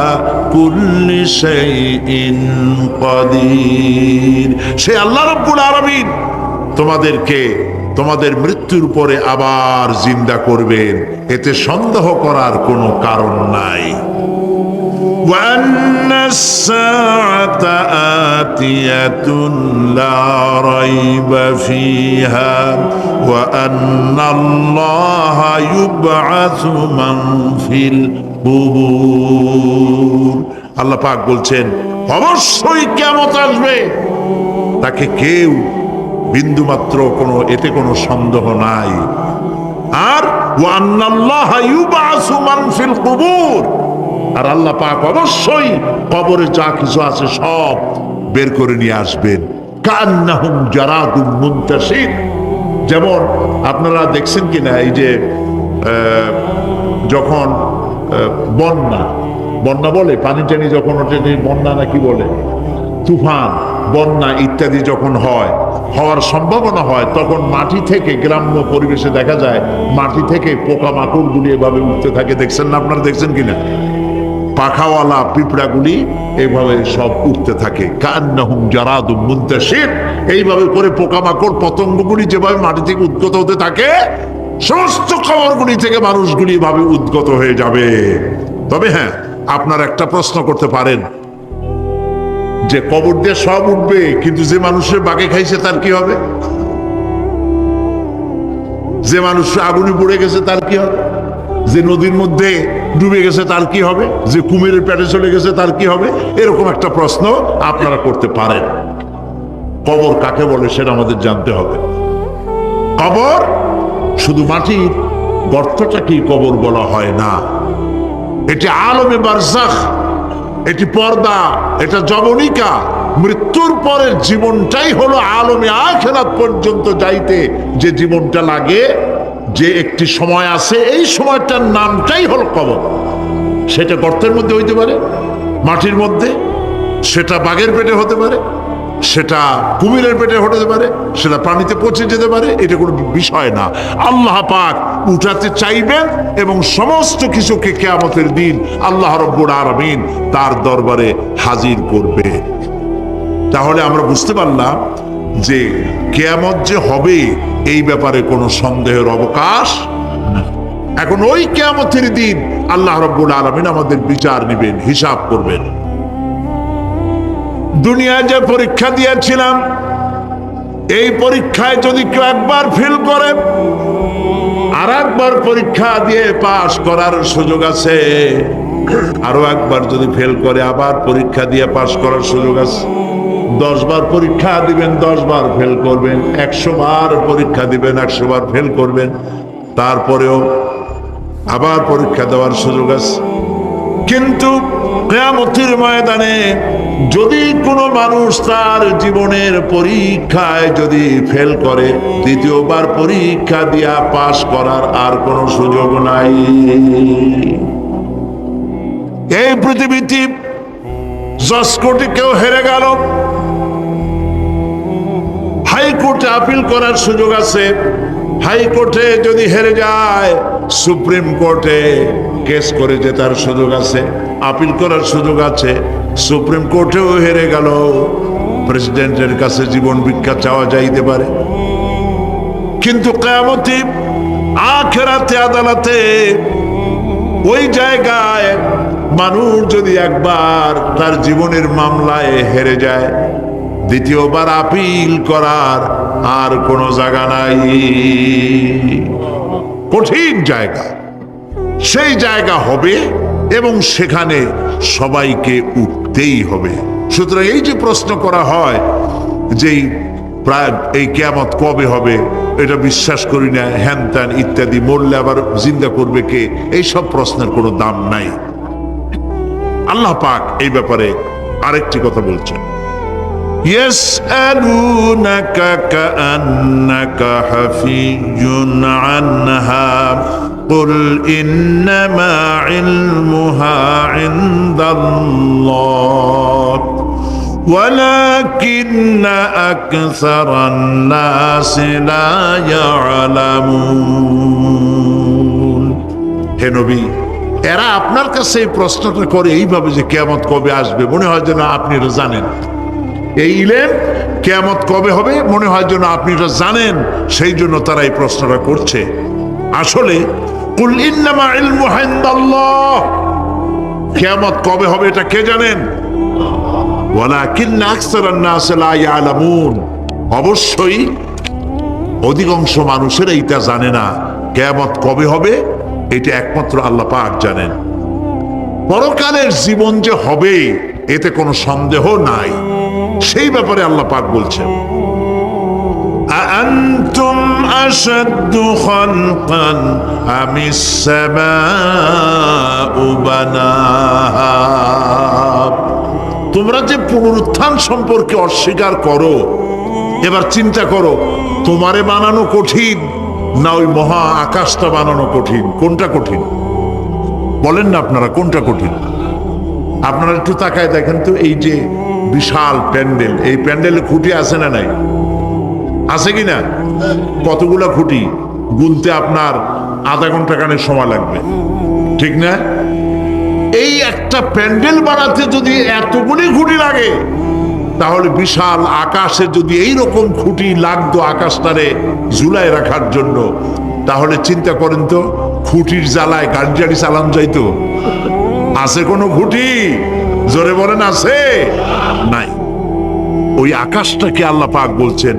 কুল্লি শাইইন কাদির, সে আল্লাহ রাব্বুল আলামিন তোমাদেরকে তোমাদের মৃত্যুর পরে আবার জিন্দা করবেন, এতে সন্দেহ করার কোনো কারণ নাই। وأن الساعة آتية لا ريب فيها وأن الله يبعث من في القبور, আল্লাহ পাক বলছেন অবশ্যই কিয়ামত আসবে, তাকে কেউ বিন্দুমাত্র এতে কোনো সন্দেহ নাই। আর ওয়া আন্নাল্লাহা ইউবআসু মান ফিল কুবুর, আর আল্লাহ পাক অবশ্যই কবরে যা কিছু আছে সব বের করে নিয়ে আসবেন। কান্নাহুম জারাদুম মুনতাশির, যেমন আপনারা দেখছেন কিনা এই যে যখন বন্যা বলে, পানি টানি যখন ওঠে, বন্যা নাকি বলে, তুফান, বন্যা ইত্যাদি যখন হওয়ার সম্ভাবনা হয়, তখন মাটি থেকে, গ্রাম্য পরিবেশে দেখা যায় মাটি থেকে পোকামাকড় গুলি এভাবে উঠতে থাকে। দেখছেন না? আপনারা দেখছেন কিনা? পাখাওয়ালা পিঁপড়াগুলি এইভাবে সব উঠতে থাকে। কান্নাহুম জারাদুম মুনতাশির, এইভাবে করে পোকামাকড় পতঙ্গগুলি যেভাবে মাটি থেকে উদ্গত হতে থাকে, সমস্ত খবরগুলি থেকে মানুষগুলি ভাবে উদ্গত হয়ে যাবে। তবে হ্যাঁ, আপনার একটা প্রশ্ন করতে পারেন যে কবর দিয়ে সব উঠবে, কিন্তু যে মানুষের বাগে খাইছে তার কি হবে? যে মানুষ আগুনে পড়ে গেছে তার কি হবে? যে নদীর মধ্যে ডুবে গেছে তার কি হবে? যে কুমিরের পেটে চলে গেছে তার কি হবে? এরকম একটা প্রশ্ন আপনারা করতে পারেন। কবর কাকে বলে সেটা আমাদের জানতে হবে। কবর শুধু মাটির গর্তটাকেই কবর বলা হয় না, এটি আলমে বারজাখ, এটি পর্দা, এটা জবনিকা। মৃত্যুর পরের জীবনটাই হলো আলমে আখিরাত পর্যন্ত যাইতে যে জীবনটা লাগে, যে একটি সময় আছে, এই সময়টার নামটাই হলো কবর। সেটা গর্তের মধ্যে হইতে পারে, মাটির মধ্যে, সেটা বাঘের পেটে হতে পারে, সেটা কুমিরের পেটে হতে পারে, সেটা পানিতে পচে যেতে পারে, এটা কোনো বিষয় না। আল্লাহ পাক উঠাতে চাইবেন এবং সমস্ত কিছুকে কিয়ামতের দিন আল্লাহ রব্বুল আলামিন তার দরবারে হাজির করবে। তাহলে আমরা বুঝতে পারলাম যে কিয়ামত যে হবে এই ব্যাপারে কোনো সন্দেহের অবকাশ নেই। এখন ওই কিয়ামতের দিন আল্লাহ রব্বুল আলামিন আমাদের বিচার নেবেন, হিসাব করবেন। দুনিয়ায় যে পরীক্ষা দিয়েছিলাম, এই পরীক্ষায় যদি কেউ একবার ফেল করে, আর একবার পরীক্ষা দিয়ে পাশ করার সুযোগ আছে। আরো একবার যদি ফেল করে, আবার পরীক্ষা দিয়ে পাশ করার সুযোগ আছে। 10 বার পরীক্ষা দিবেন, 10 বার ফেল করবেন। 100 বার পরীক্ষা দিবেন, 100 বার ফেল করবেন, তারপরেও আবার পরীক্ষা দেওয়ার সুযোগ আছে। কিন্তু কিয়ামতের ময়দানে যদি কোনো মানুষ তার জীবনের পরীক্ষায় যদি ফেল করে, দ্বিতীয়বার পরীক্ষা দিয়া পাশ করার আর কোনো সুযোগ নাই। এই পৃথিবীতে জজ কোর্টে কেউ হেরে গেল, হাইকোর্টে আপিল করার সুযোগ আছে। হাইকোর্টে যদি হেরে যায়, সুপ্রিম কোর্টে কেস করে জেতার সুযোগ আছে, আপিল করার সুযোগ আছে। সুপ্রিম কোর্টেও হেরে গেল, প্রেসিডেন্টের কাছে জীবন ভিক্ষা চাওয়া যাইতে পারে। কিন্তু কিয়ামতে আখিরাতে আদালতে ওই জায়গায় মানুষ যদি একবার তার জীবনের মামলায় হেরে যায়, দ্বিতীয়বার আপিল করার আর কোনো জায়গা নাই। কঠিন জায়গা, সেই জায়গা হবে এবং সেখানে সবাইকে উঠতেই হবে। সুতরাং এই যে প্রশ্ন করা হয় যে প্রায় এই কিয়ামত কবে হবে, এটা বিশ্বাস করি না, হ্যান ত্যান ইত্যাদি, মরলে আবার জিন্দা করবে কে, এইসব প্রশ্নের কোনো দাম নাই। আল্লাহ পাক এই ব্যাপারে আরেকটি কথা বলছেন, يسألونك كأنك حفي عنها قل إنما علمها عند الله ولكن أكثر الناس لا يعلمون। হে নবী, এরা আপনার কাছে এই প্রশ্নটা করে এইভাবে যে কিয়ামত কবে আসবে, মনে হয় যেন আপনি এটা জানেন। এই ইলম কিয়ামত কবে হবে মনে হয় যেন আপনি এটা জানেন, সেই জন্য তারা এই প্রশ্নটা করছে। আসলে কুল ইন্নামা ইলমুহা ইনদাল্লাহ, কিয়ামত কবে হবে এটা কে জানেন? ওয়ালাকিন্না আকসারান নাস লা ইয়ালামুন, অবশ্যই অধিকাংশ মানুষেরা এটা জানে না। কিয়ামত কবে হবে এটা একমাত্র আল্লাহ পাক জানেন। পরকালের জীবন যে হবে এতে কোনো সন্দেহ নাই, সেই ব্যাপারে আল্লাহ পাক বলছেন, আআনতুম আশাদ্দু খালকান আমিস সামাউ বানাহা, তোমরা যে পুনরুত্থান সম্পর্কে অস্বীকার করো, এবার চিন্তা করো, তোমারে বানানো কঠিন না ওই মহা আকাশটা বানানো কঠিন? কোনটা কঠিন বলেন না আপনারা, কোনটা কঠিন? আপনারা একটু তাকায় দেখেন তো, এই যে বিশাল প্যান্ডেল, এই প্যান্ডেলে খুঁটি আছে না নাই? আছে কি না? কতগুলা খুঁটি গুনতে আপনার আধা ঘন্টা খানেক সময় লাগবে, ঠিক না? এই একটা প্যান্ডেল বানাতে যদি এতগুলি খুঁটি লাগে, তাহলে বিশাল আকাশে যদি এইরকম খুঁটি লাগতো আকাশটারে ঝুলায় রাখার জন্য, তাহলে চিন্তা করেন তো, খুঁটির জ্বালায় গাড়ি চালানো যাইতো? আছে কোনো খুঁটি? জোরে বলেন, আছে? নাই। ওই আকাশটাকে আল্লাহ পাক বলছেন,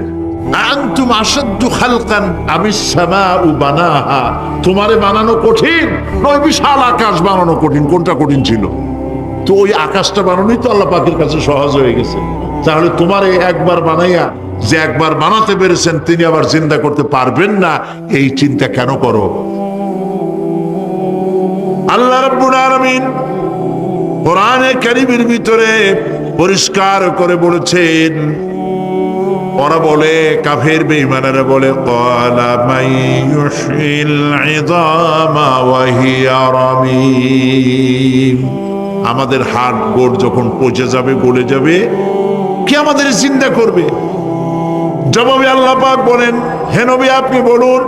আনতুম আশাদ্দু খালকান আমিস সামাউ বানাহা, তোমারে বানানো কঠিন নয় বিশাল আকাশ বানানো কঠিন? কোনটা কঠিন ছিল? তো ওই আকাশটা বানানোই তো আল্লাহ পাকের কাছে সহজ হয়ে গেছে। তাহলে তোমারে একবার বানাইয়া যে একবার বানাতে পেরেছেন তিনি আবার জিন্দা করতে পারবেন না, এই চিন্তা কেন করো? আল্লাহ রাব্বুল আলামিন কোরআনে কারীমের ভিতরে পরিষ্কার করে বলেছেন, ওরা বলে, কাফের বেঈমানেরা বলে, ক্বালা মাইয়ুশিল ইযামা ওয়া হিয়া রামীম, আমাদের হাড় গোড় যখন পচে যাবে, গলে যাবে, কে আমাদের জিন্দা করবে? জবাবে আল্লাহ পাক বলেন, হে নবী আপনি বলুন,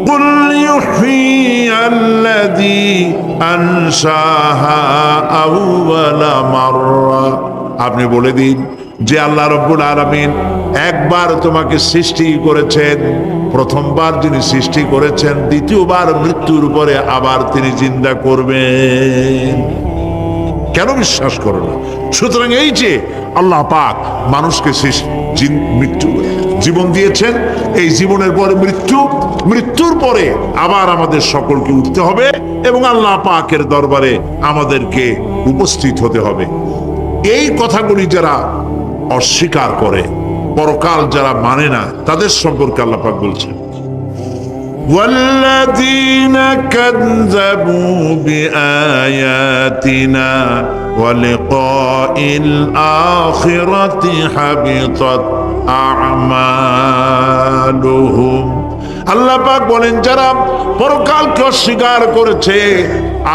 কুল ইউহয়িয়াল্লাযী আনশাহা আউওয়ালা মাররা, আপনি বলে দিন যে আল্লাহ রাব্বুল আলামিন একবার তোমাকে সৃষ্টি করেছেন, প্রথমবার যিনি সৃষ্টি করেছেন দ্বিতীয়বার মৃত্যুর পরে আবার তিনি জিন্দা করবেন। কেন বিশ্বাস করো না? সুতরাং এই যে আল্লাহ পাক মানুষকে মৃত্যু জীবন দিয়েছেন, এই জীবনের পরে মৃত্যু, মৃত্যুর পরে আবার আমাদের সকলকে উঠতে হবে এবং আল্লাহ পাকের দরবারে আমাদেরকে উপস্থিত হতে হবে। এই কথাগুলি যারা অস্বীকার করে, পরকাল যারা মানে না, তাদের সম্পর্কে আল্লাহ পাক বলছেন, والذين كذبوا بآياتنا ولقاء الآخرة حبطت أعمالهم, আল্লাহ পাক বলেন যারা পরকালকে অস্বীকার করেছে,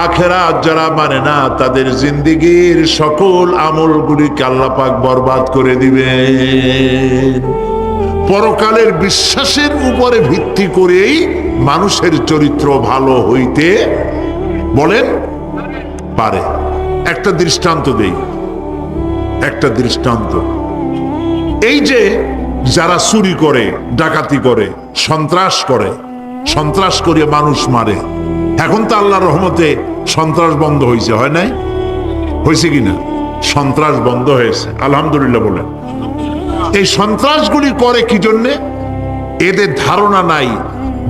আখিরাত যারা মানে না, তাদের জিন্দেগীর সকল আমলগুলিকে আল্লাহ পাক বরবাদ করে দিবেন। পরকালের বিশ্বাসের উপরে ভিত্তি করেই মানুষের চরিত্র ভালো হইতে বলেন পারে। একটা দৃষ্টান্ত দেই, একটা দৃষ্টান্ত। এই যে যারা চুরি করে, ডাকাতি করে, সন্ত্রাস করে মানুষ মারে, এখন তো আল্লাহর রহমতে সন্ত্রাস বন্ধ হয়েছে, হয় নাই? হয়েছে কিনা? সন্ত্রাস বন্ধ হয়েছে, আলহামদুলিল্লাহ বলেন। এই সন্ত্রাসগুলি করে কি জন্যে? এদের ধারণা নাই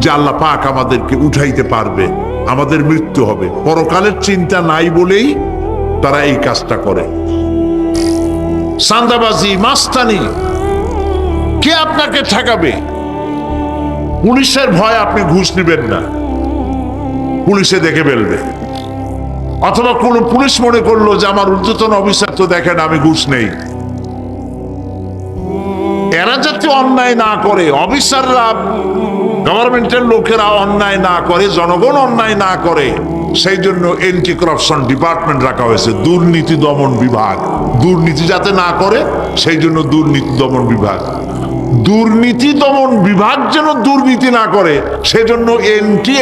যে আল্লাহ পাক আমাদেরকে উঠাইতে পারবে, আমাদের মৃত্যু হবে, পরকালের চিন্তা নাই বলেই তারা এই কাজটা করে। চাঁদাবাজি, মাস্তানি, কে আপনাকে ঠেকাবে? পুলিশের ভয় আপনি ঘুষ নেবেন না, পুলিশে দেখে ফেলবে। অথবা কোন পুলিশ মনে করলো যে আমার ঊর্ধ্বতন অফিসার তো দেখেন আমি ঘুষ নেই। এরা যাতে অন্যায় না করে, অফিসাররা, গভর্নমেন্টের লোকেরা অন্যায় না করে, জনগণ অন্যায় না করে, সেই জন্য এন্টি করাপশন ডিপার্টমেন্ট রাখা হয়েছে, দুর্নীতি দমন বিভাগ। দুর্নীতি যাতে না করে সেই জন্য দুর্নীতি দমন বিভাগ। দুর্নীতি দমন বিভাগ যেন দুর্নীতি না করে সেজন্য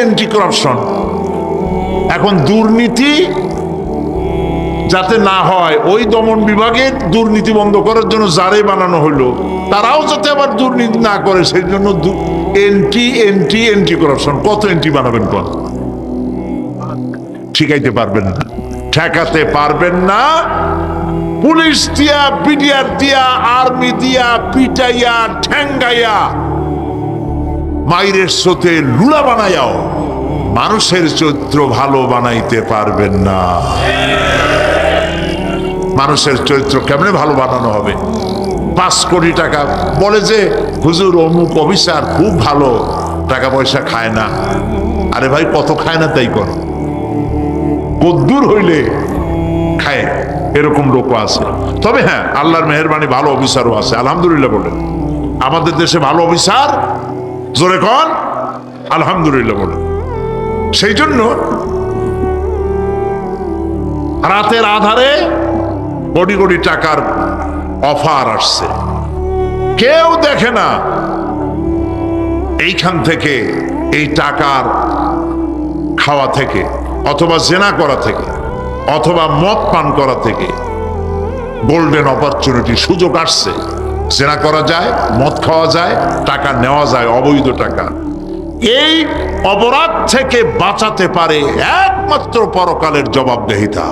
এন্টি করাপশন। এখন দুর্নীতি যাতে না হয়, ওই দমন বিভাগের দুর্নীতি বন্ধ করার জন্য যারাই বানানো হলো, তারাও যাতে আবার দুর্নীতি না করে সেই জন্য এন্টি করাপশন। কত এন্টি বানাবেন? কোন ঠিকাইতে পারবেন না, ঠেকাতে পারবেন না। পুলিশ দিয়া, বিডিআর দিয়া, আর্মি দিয়া পিটাইয়া, ঠেঙ্গাইয়া, মাইরের স্রোতে লুলা বানাইয়াও মানুষের চরিত্র ভালো বানাইতে পারবেন না। মানুষের চরিত্র কেমনে ভালো বানানো হবে? 5 কোটি টাকা বলে যে হুজুর অমুক অফিসার খুব ভালো, টাকা পয়সা খায় না। আরে ভাই, কত খায় না তাই করো, কদ্দুর হইলে খায়, এরকম লোকও আছে। তবে হ্যাঁ, আল্লাহর মেহেরবানি ভালো অফিসারও আছে, আলহামদুলিল্লাহ বলে। আমাদের দেশে ভালো অফিসার, জোরে কন আলহামদুলিল্লাহ বলে। সেই জন্য রাতের আধারে কোটি কোটি টাকার অফার আসছে, কেউ দেখে না। এইখান থেকে, এই টাকার খাওয়া থেকে, অথবা জেনা করা থেকে, অথবা মদ পান করা থেকে গোল্ডেন অপরচুনিটি, সুযোগ আসছে। জেনা করা যায়, মদ খাওয়া যায়, টাকা নেওয়া যায়, অবৈধ টাকা। এই অপরাধ থেকে বাঁচাতে পারে একমাত্র পরকালের জবাবদিহিতা,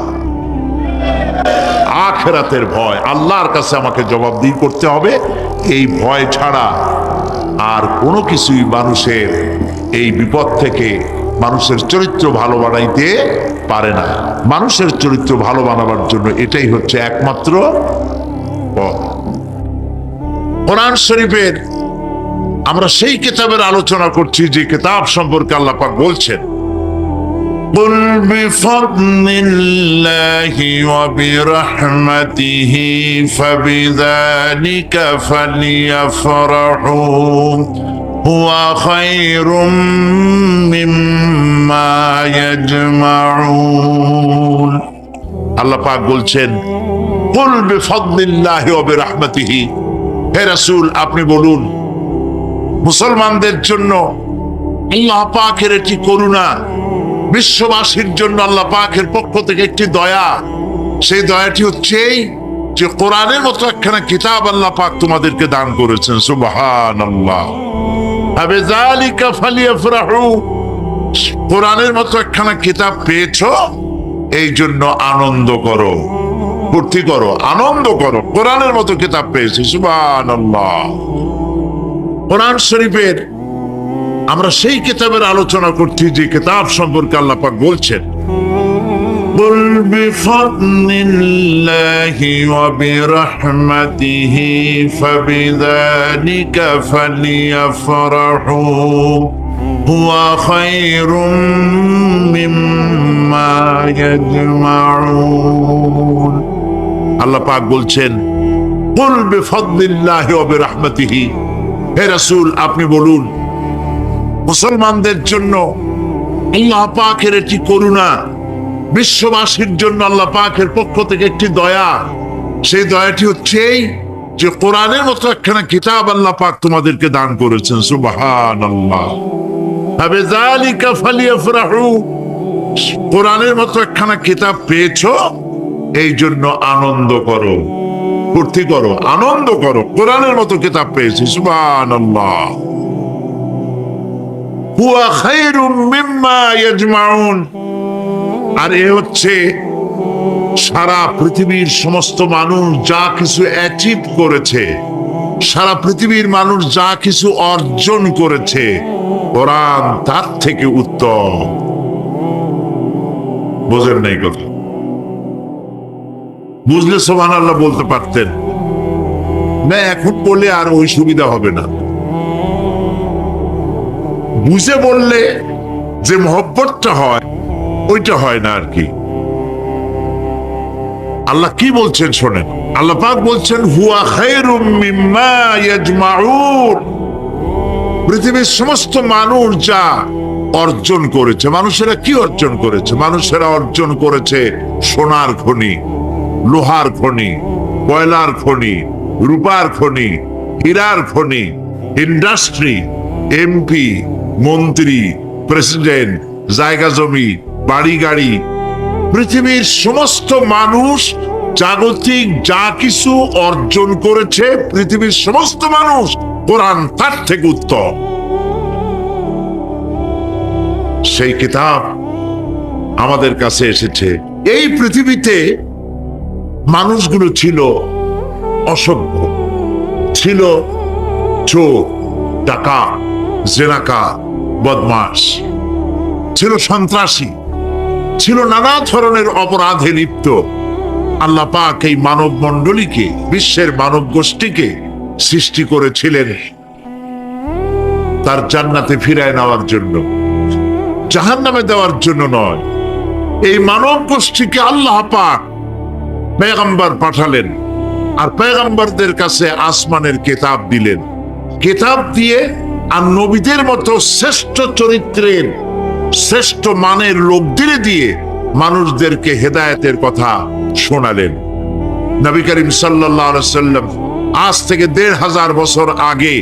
আখিরাতের ভয়। আল্লাহর কাছে আমাকে জবাবদিহি করতে হবে, এই ভয় ছাড়া আর কোনো কিছুই মানুষের এই বিপদ থেকে মানুষের চরিত্র ভালো বানাইতে পারে না। মানুষের চরিত্র ভালো বানাবার জন্য এটাই হচ্ছে একমাত্র পথ। কোরআন শরীফের আমরা সেই কিতাবের আলোচনা করছি যে কিতাব সম্পর্কে আল্লাহ পাক বলছেন, قل بفضل الله وبرحمته فبذلك فليفرحوا هو خير مما يجمعون। আল্লাহ পাক বলছেন, قل بفضل الله وبرحمته, হে রাসূল আপনি বলুন মুসলমানদের জন্য আল্লাহ পাকের একটি করুণা, বিশ্ববাসীর জন্য আল্লাহ পাকের পক্ষ থেকে একটি দয়া। সেই দয়াটি হচ্ছে যে কোরআনের মতো একখানা কিতাব আল্লাহ পাক তোমাদেরকে দান করেছেন। সুবহানাল্লাহ। আবিযালিকা ফালিয়াফরাহু, কোরআনের মতো একখানা কিতাব পেয়েছো এই জন্য আনন্দ করো, ফুর্তি করো, আনন্দ করো, কোরআনের মতো কিতাব পেয়েছি। সুবহানাল্লাহ। কোরআন শরীফের আমরা সেই কিতাবের আলোচনা করছি যে কিতাব সম্পর্কে আল্লাহ পাক বলছেন, قل بفضل الله وبرحمته فبذلك فليفرحوا هو خير مما يجمعون। আল্লাহ পাক বলছেন, قل بفضل الله وبرحمته, হে রাসূল আপনি বলুন মুসলমানদের জন্য আল্লাহ পাকের একটি করুণা, বিশ্ববাসীর জন্য আল্লাহ পাকের পক্ষ থেকে একটি দয়া। সেই দয়াটি হচ্ছে যে কোরআনের মতো একখানা কিতাব আল্লাহ পাক তোমাদেরকে দান করেছেন। সুবহানাল্লাহ। আবিযালিকা ফালিয়াফরাহু, কোরআনের মতো একখানা কিতাব পেয়েছো এই জন্য আনন্দ করো, ফুর্তি করো, আনন্দ করো, কোরআনের মতো কিতাব পেয়েছি। সুবহানাল্লাহ। হুয়া খায়রুম মিম্মা ইয়াজমাউন, আর এ হচ্ছে সারা পৃথিবীর সমস্ত মানুষ যা কিছু অ্যাচিভ করেছে, সারা পৃথিবীর মানুষ যা কিছু অর্জন করেছে, কোরআন তার থেকে উত্তম। বোঝেন নাই কথা? বুঝলে সুবহানাল্লাহ বলতে পারতেন না, এখন বললে আর ওই সুবিধা হবে না। বুঝে বললে যে মহব্বতটা হয় ওইটা হয় না আর কি। আল্লাহ কি বলছেন শোনেন, আল্লাহ পাক বলছেন হুয়া খায়রুম মিম্মা ইয়াজমাউন, পৃথিবীর সমস্ত মানুষ যা অর্জন করেছে। মানুষেরা কি অর্জন করেছে? মানুষেরা অর্জন করেছে সোনার খনি, লোহার খনি, কয়লার খনি, রূপার খনি, হীরার খনি, ইন্ডাস্ট্রি, এমপি, মন্ত্রী, প্রেসিডেন্ট, জায়গা জমি, বাড়ি গাড়ি। পৃথিবীর সমস্ত মানুষ জাগতিক যা কিছু অর্জন করেছে, পৃথিবীর সমস্ত মানুষ, কোরআন তার থেকে উত্তম। সেই কিতাব আমাদের কাছে এসেছে। এই পৃথিবীতে মানুষগুলো ছিল অসভ্য, ছিল চোর, ডাকাত, জেনাকার, বদমাশ, ছিল সন্ত্রাসী, ছিল নানা ধরনের অপরাধে লিপ্ত। আল্লাহ পাক এই মানব মণ্ডলীকে, বিশ্বের মানব গোষ্ঠীকে সৃষ্টি করেছিলেন তার জান্নাতে ফিরায় নেওয়ার জন্য, জাহান্নামে দেওয়ার জন্য নয়। এই মানব গোষ্ঠীকে আল্লাহ পাক পয়গম্বর পাঠালেন, আর পয়গম্বরদের কাছে আসমানের কিতাব দিলেন। কিতাব দিয়ে আর নবীদের মতো শ্রেষ্ঠ চরিত্রের, শ্রেষ্ঠ মানের লোকদের দিয়ে মানুষদেরকে হেদায়েতের কথা শোনালেন। নবী করিম সাল্লাল্লাহু আলাইহি ওয়াসাল্লাম আজ থেকে ১৫০০ বছর আগে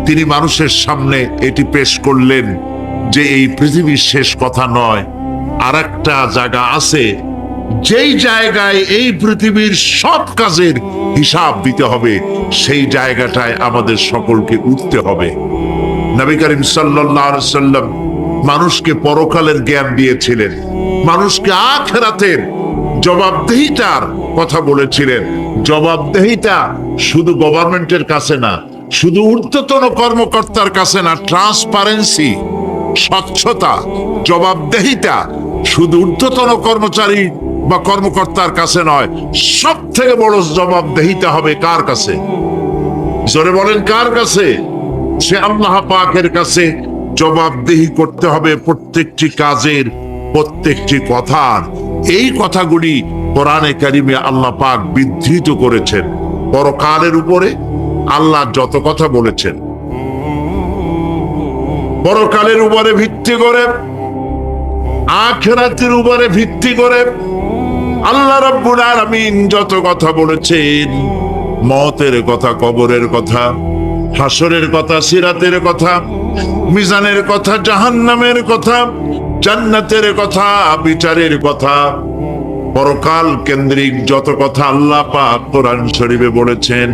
তিনি মানুষের সামনে এটি পেশ করলেন যে এই পৃথিবীর শেষ কথা নয়, আর একটা জায়গা আছে যেই জায়গায় এই পৃথিবীর সব কাজের হিসাব দিতে হবে। সেই জায়গাটায় আমাদের সকলকে উঠতে হবে। নবী করিম সাল্লাল্লাহু আলাইহি ওয়াসাল্লাম মানুষকে পরকালের জ্ঞান দিয়েছিলেন, মানুষকে আখিরাতের জবাবদিহিতার কথা বলেছিলেন। জবাবদিহিতা শুধু গভর্নমেন্টের কাছে না, শুধু ঊর্ধ্বতন কর্মকর্তার কাছে না, ট্রান্সপারেন্সি, স্বচ্ছতা, জবাবদিহিতা শুধু ঊর্ধ্বতন কর্মচারী বা কর্মকর্তার কাছে নয়, সব থেকে বড় জবাবদিহিতা হবে কার কাছে? জোরে বলেন, কার কাছে? সে আল্লাহ পাকের কাছে জবাবদিহি করতে হবে প্রত্যেকটি কাজের, প্রত্যেকটি কথার। এই কথাগুলি কোরআনে কারিমে আল্লাহ পাক বিধৃত করেছেন। পরকালের উপরে আল্লাহ যত কথা বলেছেন, পরকালের উপরে ভিত্তি করে, আখিরাতের উপরে ভিত্তি করে আল্লাহ রাব্বুল আলামিন যত কথা বলেছেন, মওতের কথা, কবরের কথা, হাসরের কথা, সিরাতের কথা, মিজানের কথা, জাহান্নামের কথা, জান্নাতের কথা, বিচারের কথা, পরকাল কেন্দ্রিক যত কথা আল্লাহ পাক কোরআন শরীফে বলেছেন,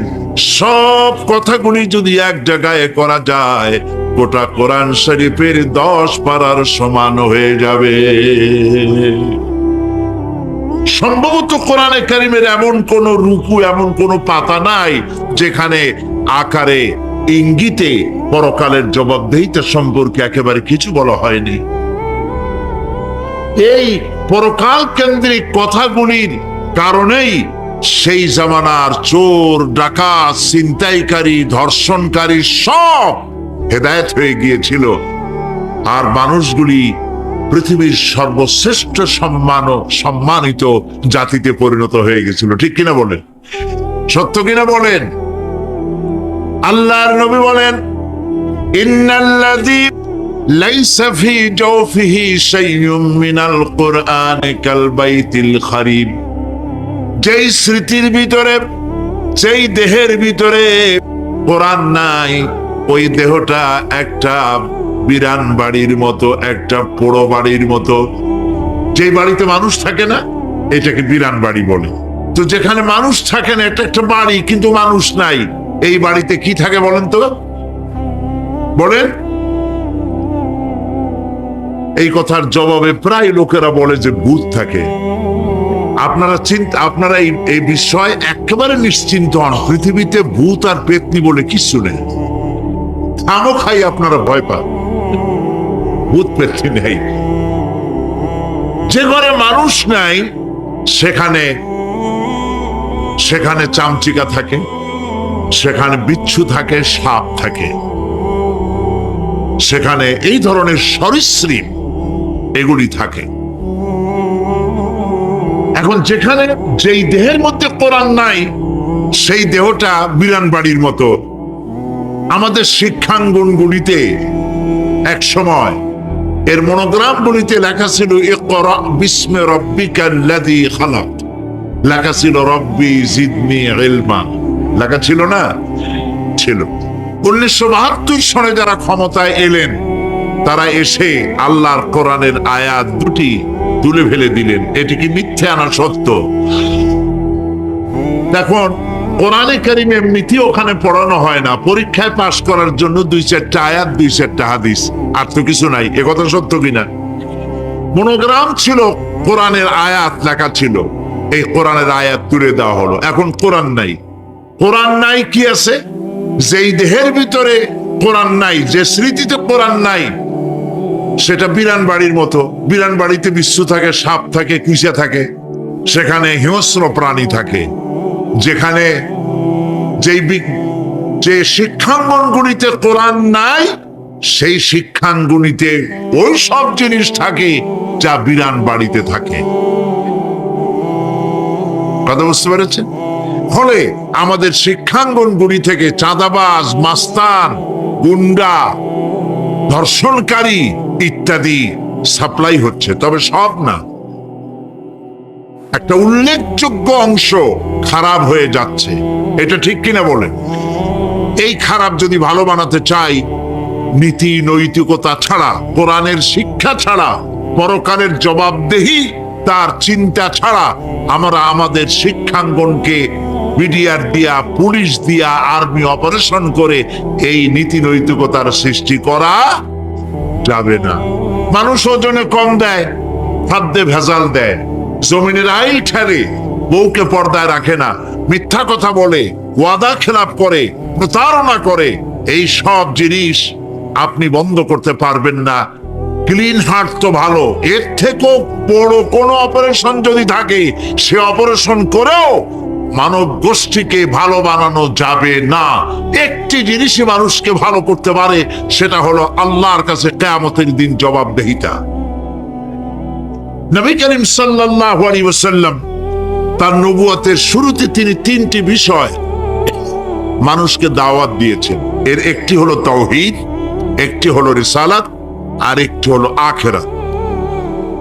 সব কথাগুলি যদি এক জায়গায় করা যায়, গোটা কোরআন শরীফের 10 পারার সমান হয়ে যাবে। সম্ভবত কোরআনে কারিমের এমন কোন রুকু, এমন কোন পাতা নাই যেখানে আকারে, ইঙ্গিতে পরকালের জবাবদিহিতা সম্পর্কে একেবারে কিছু বলা হয়নি। এই পরকাল কেন্দ্রিক কথাগুলির কারণেই সেই জামানার চোর, ডাকাত, ছিনতাইকারী, ধর্ষণকারী সব হেদায়েত হয়ে গিয়েছিল, আর মানুষগুলি পৃথিবীর সর্বশ্রেষ্ঠ সম্মানিত জাতিতে পরিণত হয়ে গেছিল। ঠিক কিনা বলেন? সত্য কিনা বলেন? আল্লাহর নবী বলেন, ইন্নাল্লাযী লাইসা ফি জাওফিহি শাইউম মিনাল কুরআনি কাল বাইতিল খারিব। যেই স্মৃতির ভিতরে, যেই দেহের ভিতরে কোরআন নাই, ওই দেহটা একটা বিরান বাড়ির মতো, একটা পোড়ো বাড়ির মতো। যেই বাড়িতে মানুষ থাকে না, এটাকে বিরান বাড়ি বলে। তো যেখানে মানুষ থাকে না, এটা একটা বাড়ি কিন্তু মানুষ নাই, এই বাড়িতে কি থাকে বলেন তো? বলেন। এই কথার জবাবে প্রায় লোকেরা বলে যে ভূত থাকে। আপনারা এই বিষয়ে একেবারে নিশ্চিন্ত হন, পৃথিবীতে ভূত আর পেতনি বলে কিছু নেই। থামো খাই আপনারা ভয় পান, ভূত পেতনি নেই। যে ঘরে মানুষ নাই সেখানে চামচিকা থাকে, সেখানে বিচ্ছু থাকে, সাপ থাকে, সেখানে এই ধরনের সরীসৃপ এগুলি থাকে। এখন যেখানে, যেই দেহের মধ্যে কোরআন নাই, সেই দেহটা বিরান বাড়ির মতো। আমাদের শিক্ষাঙ্গনগুলিতে এক সময় এর মনোগ্রামগুলিতে লেখা ছিল, ইকরা বিস্মি রাব্বিকাল্লাযী খালাক, লেখা ছিল রব্বি জিদনি ইলমা, লেখা ছিল না? ছিল। 1972 সনে যারা ক্ষমতায় এলেন, তারা এসে আল্লাহর কোরআনের আয়াত দুটি তুলে ফেলে দিলেন। এটি কি মিথ্যে না সত্য? দেখুন, কোরআনে কারিম এমনিতে ওখানে পড়ানো হয় না, পরীক্ষায় পাশ করার জন্য 2-4টা আয়াত, 2-4টা হাদিস, আর তো কিছু নাই। এ কথা সত্য কিনা? মনোগ্রাম ছিল, কোরআনের আয়াত লেখা ছিল, এই কোরআনের আয়াত তুলে দেওয়া হলো। এখন কোরআন নাই। কোরআন নাই কি আছে? যেই দেহের ভিতরে কোরআন নাই, যে স্মৃতিতে কোরআন নাই, সেটা বিরান বাড়ির মতো। বিরান বাড়িতে বিচ্ছু থাকে, সাপ থাকে, কুইচা থাকে, সেখানে হিংস্র প্রাণী থাকে। যেখানে যে শিক্ষাঙ্গনগুলিতে কোরআন নাই, সেই শিক্ষাঙ্গনিতে ওই সব জিনিস থাকে যা বিরান বাড়িতে থাকে। কথা বুঝতে পেরেছেন? ফলে আমাদের শিক্ষাঙ্গনগুলি থেকে চাঁদাবাজ, মাস্তান, গুন্ডা, ধর্ষণকারী ইত্যাদি সাপ্লাই হচ্ছে, তবে সব না। একটা উল্লেখযোগ্য অংশ খারাপ হয়ে যাচ্ছে। এটা ঠিক কিনা বলেন? এই খারাপ যদি ভালো বানাতে চাই, নীতি নৈতিকতা ছাড়া, কোরআনের শিক্ষা ছাড়া, পরকালের জবাবদেহি তার চিন্তা ছাড়া আমরা আমাদের শিক্ষাঙ্গনকে বিডিআর দিয়া, পুলিশ দিয়া, আর্মি অপারেশন করে এই নীতি নৈতিকতার সৃষ্টি করা যাবে না। মানুষ ওজনে কম দেয়, খাদ্যে ভেজাল দেয়, জমিনের আইল ঠেলে, বউকে পর্দায় রাখে না, মিথ্যা কথা বলে, ওয়াদা খেলাপ করে, প্রতারণা করে, এই সব জিনিস আপনি বন্ধ করতে পারবেন না। ক্লিন হার্ট তো ভালো, এর থেকেও বড় কোনো অপারেশন যদি থাকে, সে অপারেশন করেও মানব গোষ্ঠীকে ভালো বানানো যাবে না। একটি জিনিসই মানুষকে ভালো করতে পারে, সেটা হলো আল্লাহর কাছে কিয়ামতের দিন জবাবদিহিতা। নবী করিম সাল্লাল্লাহু আলাইহি ওয়াসাল্লাম তার নবুয়তের শুরুতে তিনি তিনটি বিষয় মানুষকে দাওয়াত দিয়েছেন। এর একটি হলো তাওহীদ, একটি হলো রিসালাত, আর একটি হলো আখিরাত।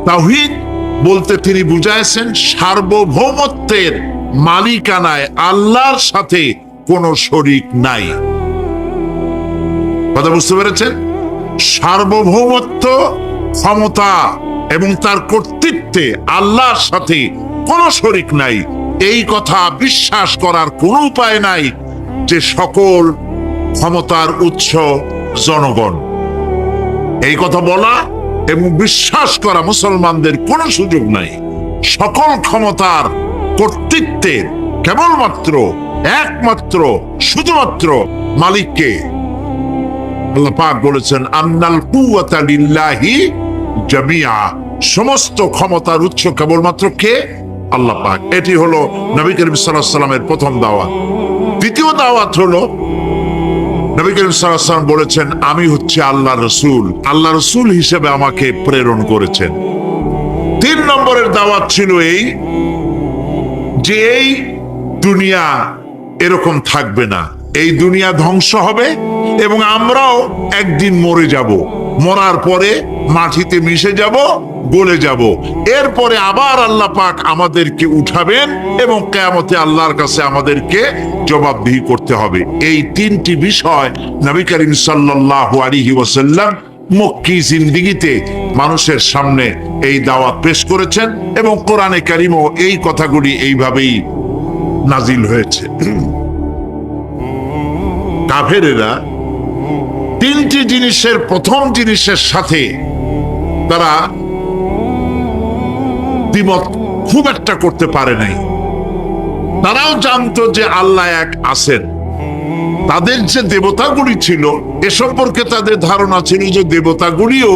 তাওহীদ বলতে তিনি বুঝাইছেন সার্বভৌমত্বের মালিকানায় আল্লাহর সাথে কোনো শরীক নাই। কথা বুঝতে পেরেছেন? সার্বভৌমত্ব, ক্ষমতা এবং তার কর্তৃত্বে আল্লাহর সাথে কোনো শরীক নাই। এই কথা বিশ্বাস করার কোনো উপায় নাই যে সকল ক্ষমতার উৎস জনগণ। এই কথা বলা এবং বিশ্বাস করা মুসলমানদের কোনো সুযোগ নাই। সকল ক্ষমতার কর্তৃত্বের কেবলমাত্র একমাত্র শুধুমাত্র মালিককে। আল্লাহ পাক বলেছেন আন্নাল কুওয়াতা লিল্লাহি জামিআ, সমস্ত ক্ষমতার উৎস কেবলমাত্র কে? আল্লাহ পাক। এটি হলো নবী করিম সাল্লাল্লাহু আলাইহি ওয়াসাল্লামের প্রথম দাওয়াত। দ্বিতীয় দাওয়াত হলো নবী করিম সাল্লাল্লাহু আলাইহি ওয়াসাল্লাম বলেছেন আমি হচ্ছে আল্লাহর রাসূল, আল্লাহ রাসূল হিসেবে আমাকে প্রেরণ করেছেন। 3 নম্বরের দাওয়াত ছিল এই যে এই দুনিয়া এরকম থাকবে না, এই দুনিয়া ধ্বংস হবে এবং আমরাও একদিন মরে যাব। মরার পরে মাটিতে মিশে যাব, গলে যাব। এরপরে আবার আল্লাহ পাক আমাদেরকে উঠাবেন এবং কিয়ামতে আল্লাহর কাছে আমাদেরকে জবাবদিহি করতে হবে। এই 3টি বিষয় নবী করিম সাল্লাল্লাহু আলাইহি ওয়াসাল্লাম মক্কি জিন্দেগিতে মানুষের সামনে এই দাওয়াত পেশ করেছেন এবং কোরআনে কারিমও এই কথাগুলি এইভাবেই নাজিল হয়েছে। কাফেরেরা 3টি জিনিসের প্রথম জিনিসের সাথে তারা দ্বিমত খুব একটা করতে পারে নাই। তারাও জানতো যে আল্লাহ এক আছেন। তাদের যে দেবতাগুলি ছিল এ সম্পর্কে তাদের ধারণা ছিল যে দেবতাগুলিও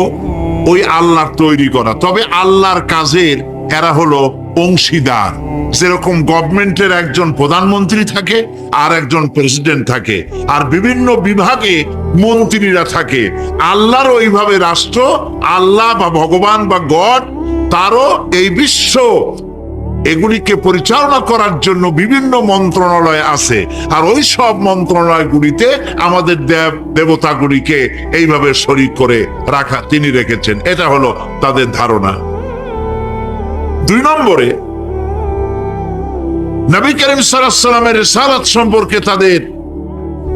ওই আল্লাহর তৈরি করা, তবে আল্লাহর কাজের এরা হলো অংশীদার। যেরকম গভর্নমেন্টের একজন প্রধানমন্ত্রী থাকে আর একজন প্রেসিডেন্ট থাকে আর বিভিন্ন বিভাগে মন্ত্রীরা থাকে, আল্লাহর ওইভাবে রাষ্ট্র, আল্লাহ বা ভগবান বা গড, তারও এই বিশ্ব এগুলিকে পরিচালনা করার জন্য বিভিন্ন মন্ত্রণালয় আছে। আর ওই সব মন্ত্রণালয়গুলিতে আমাদের দেবতাগুলিকে এইভাবে শরীক করে রাখা তিনি রেখেছেন। এটা হলো তাদের ধারণা। 2 নম্বরে নবী করিম সাল্লাল্লাহু আলাইহি ওয়াসাল্লামের রিসালাত সম্পর্কে তাদের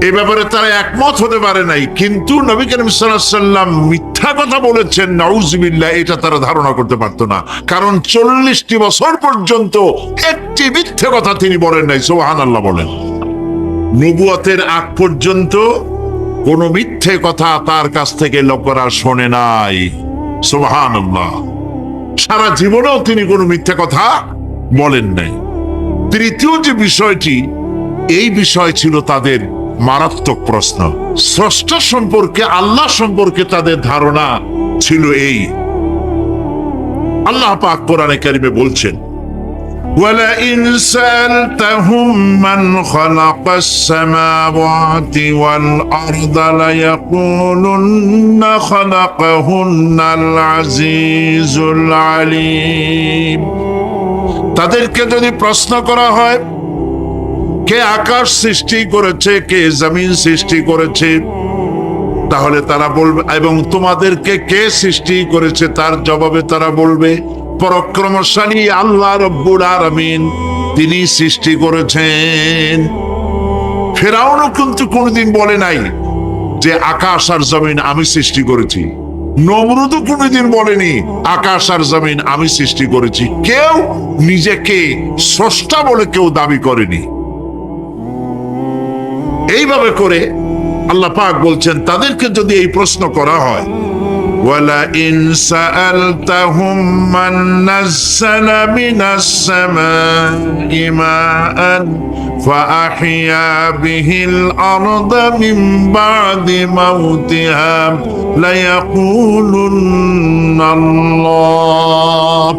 এই ব্যাপারে তারা একমত হতে পারে নাই, কিন্তু নবী করিম সাল্লাল্লাহু আলাইহি ওয়াসাল্লাম মিথ্যা কথা বলেছেন নাউজুবিল্লাহ এটা তারা ধারণা করতে পারতো না। কারণ 40টি বছর পর্যন্ত একটি মিথ্যে কথা তিনি বলেন নাই। সুবহানাল্লাহ বলেন। নবুয়তের আগ পর্যন্ত কোন মিথ্যে কথা তার কাছ থেকে লোকেরা শোনে নাই। সুবহানাল্লাহ। সারা জীবনেও তিনি কোনো মিথ্যে কথা বলেন নাই। তৃতীয় যে বিষয়টি, এই বিষয় ছিল তাদের মারাত্মক প্রশ্ন। স্রষ্টা সম্পর্কে, আল্লাহ সম্পর্কে তাদের ধারণা ছিল এই। আল্লাহ পাক কোরআনে কারিমে বলছেন وَلَئِنْ سَأَلْتَهُمْ مَنْ خَلَقَ السَّمَاوَاتِ وَالْأَرْضَ لَيَقُولُنَّ خَلَقَهُنَّ الْعَزِيزُ الْعَلِيمُ। তাদেরকে যদি প্রশ্ন করা হয় কে আকাশ সৃষ্টি করেছে, কে জমিন সৃষ্টি করেছে, তাহলে তারা বলবে, এবং তোমাদেরকে কে সৃষ্টি করেছে, তার জবাবে তারা বলবে পরাক্রমশালী আল্লাহ রব্বুল আলামিন, তিনি সৃষ্টি করেছেন। ফেরাউনও কিন্তু কোনোদিন বলে নাই যে আকাশ আর জমিন আমি সৃষ্টি করেছি। নমরুদও কোনোদিন বলেনি আকাশ আর জমিন আমি সৃষ্টি করেছি। কেউ নিজেকে স্রষ্টা বলে কেউ দাবি করেনি। এইভাবে করে আল্লাহ পাক বলছেন তাদেরকে যদি এই প্রশ্ন করা হয়, وَلَئِنْ سَأَلْتَهُمْ مَنْ نَزَّلَ مِنَ السَّمَاءِ مَاءً فَأَحْيَا بِهِ الْأَرْضَ مِنْ بَعْدِ مَوْتِهَا لَيَقُولُنَّ اللَّهُ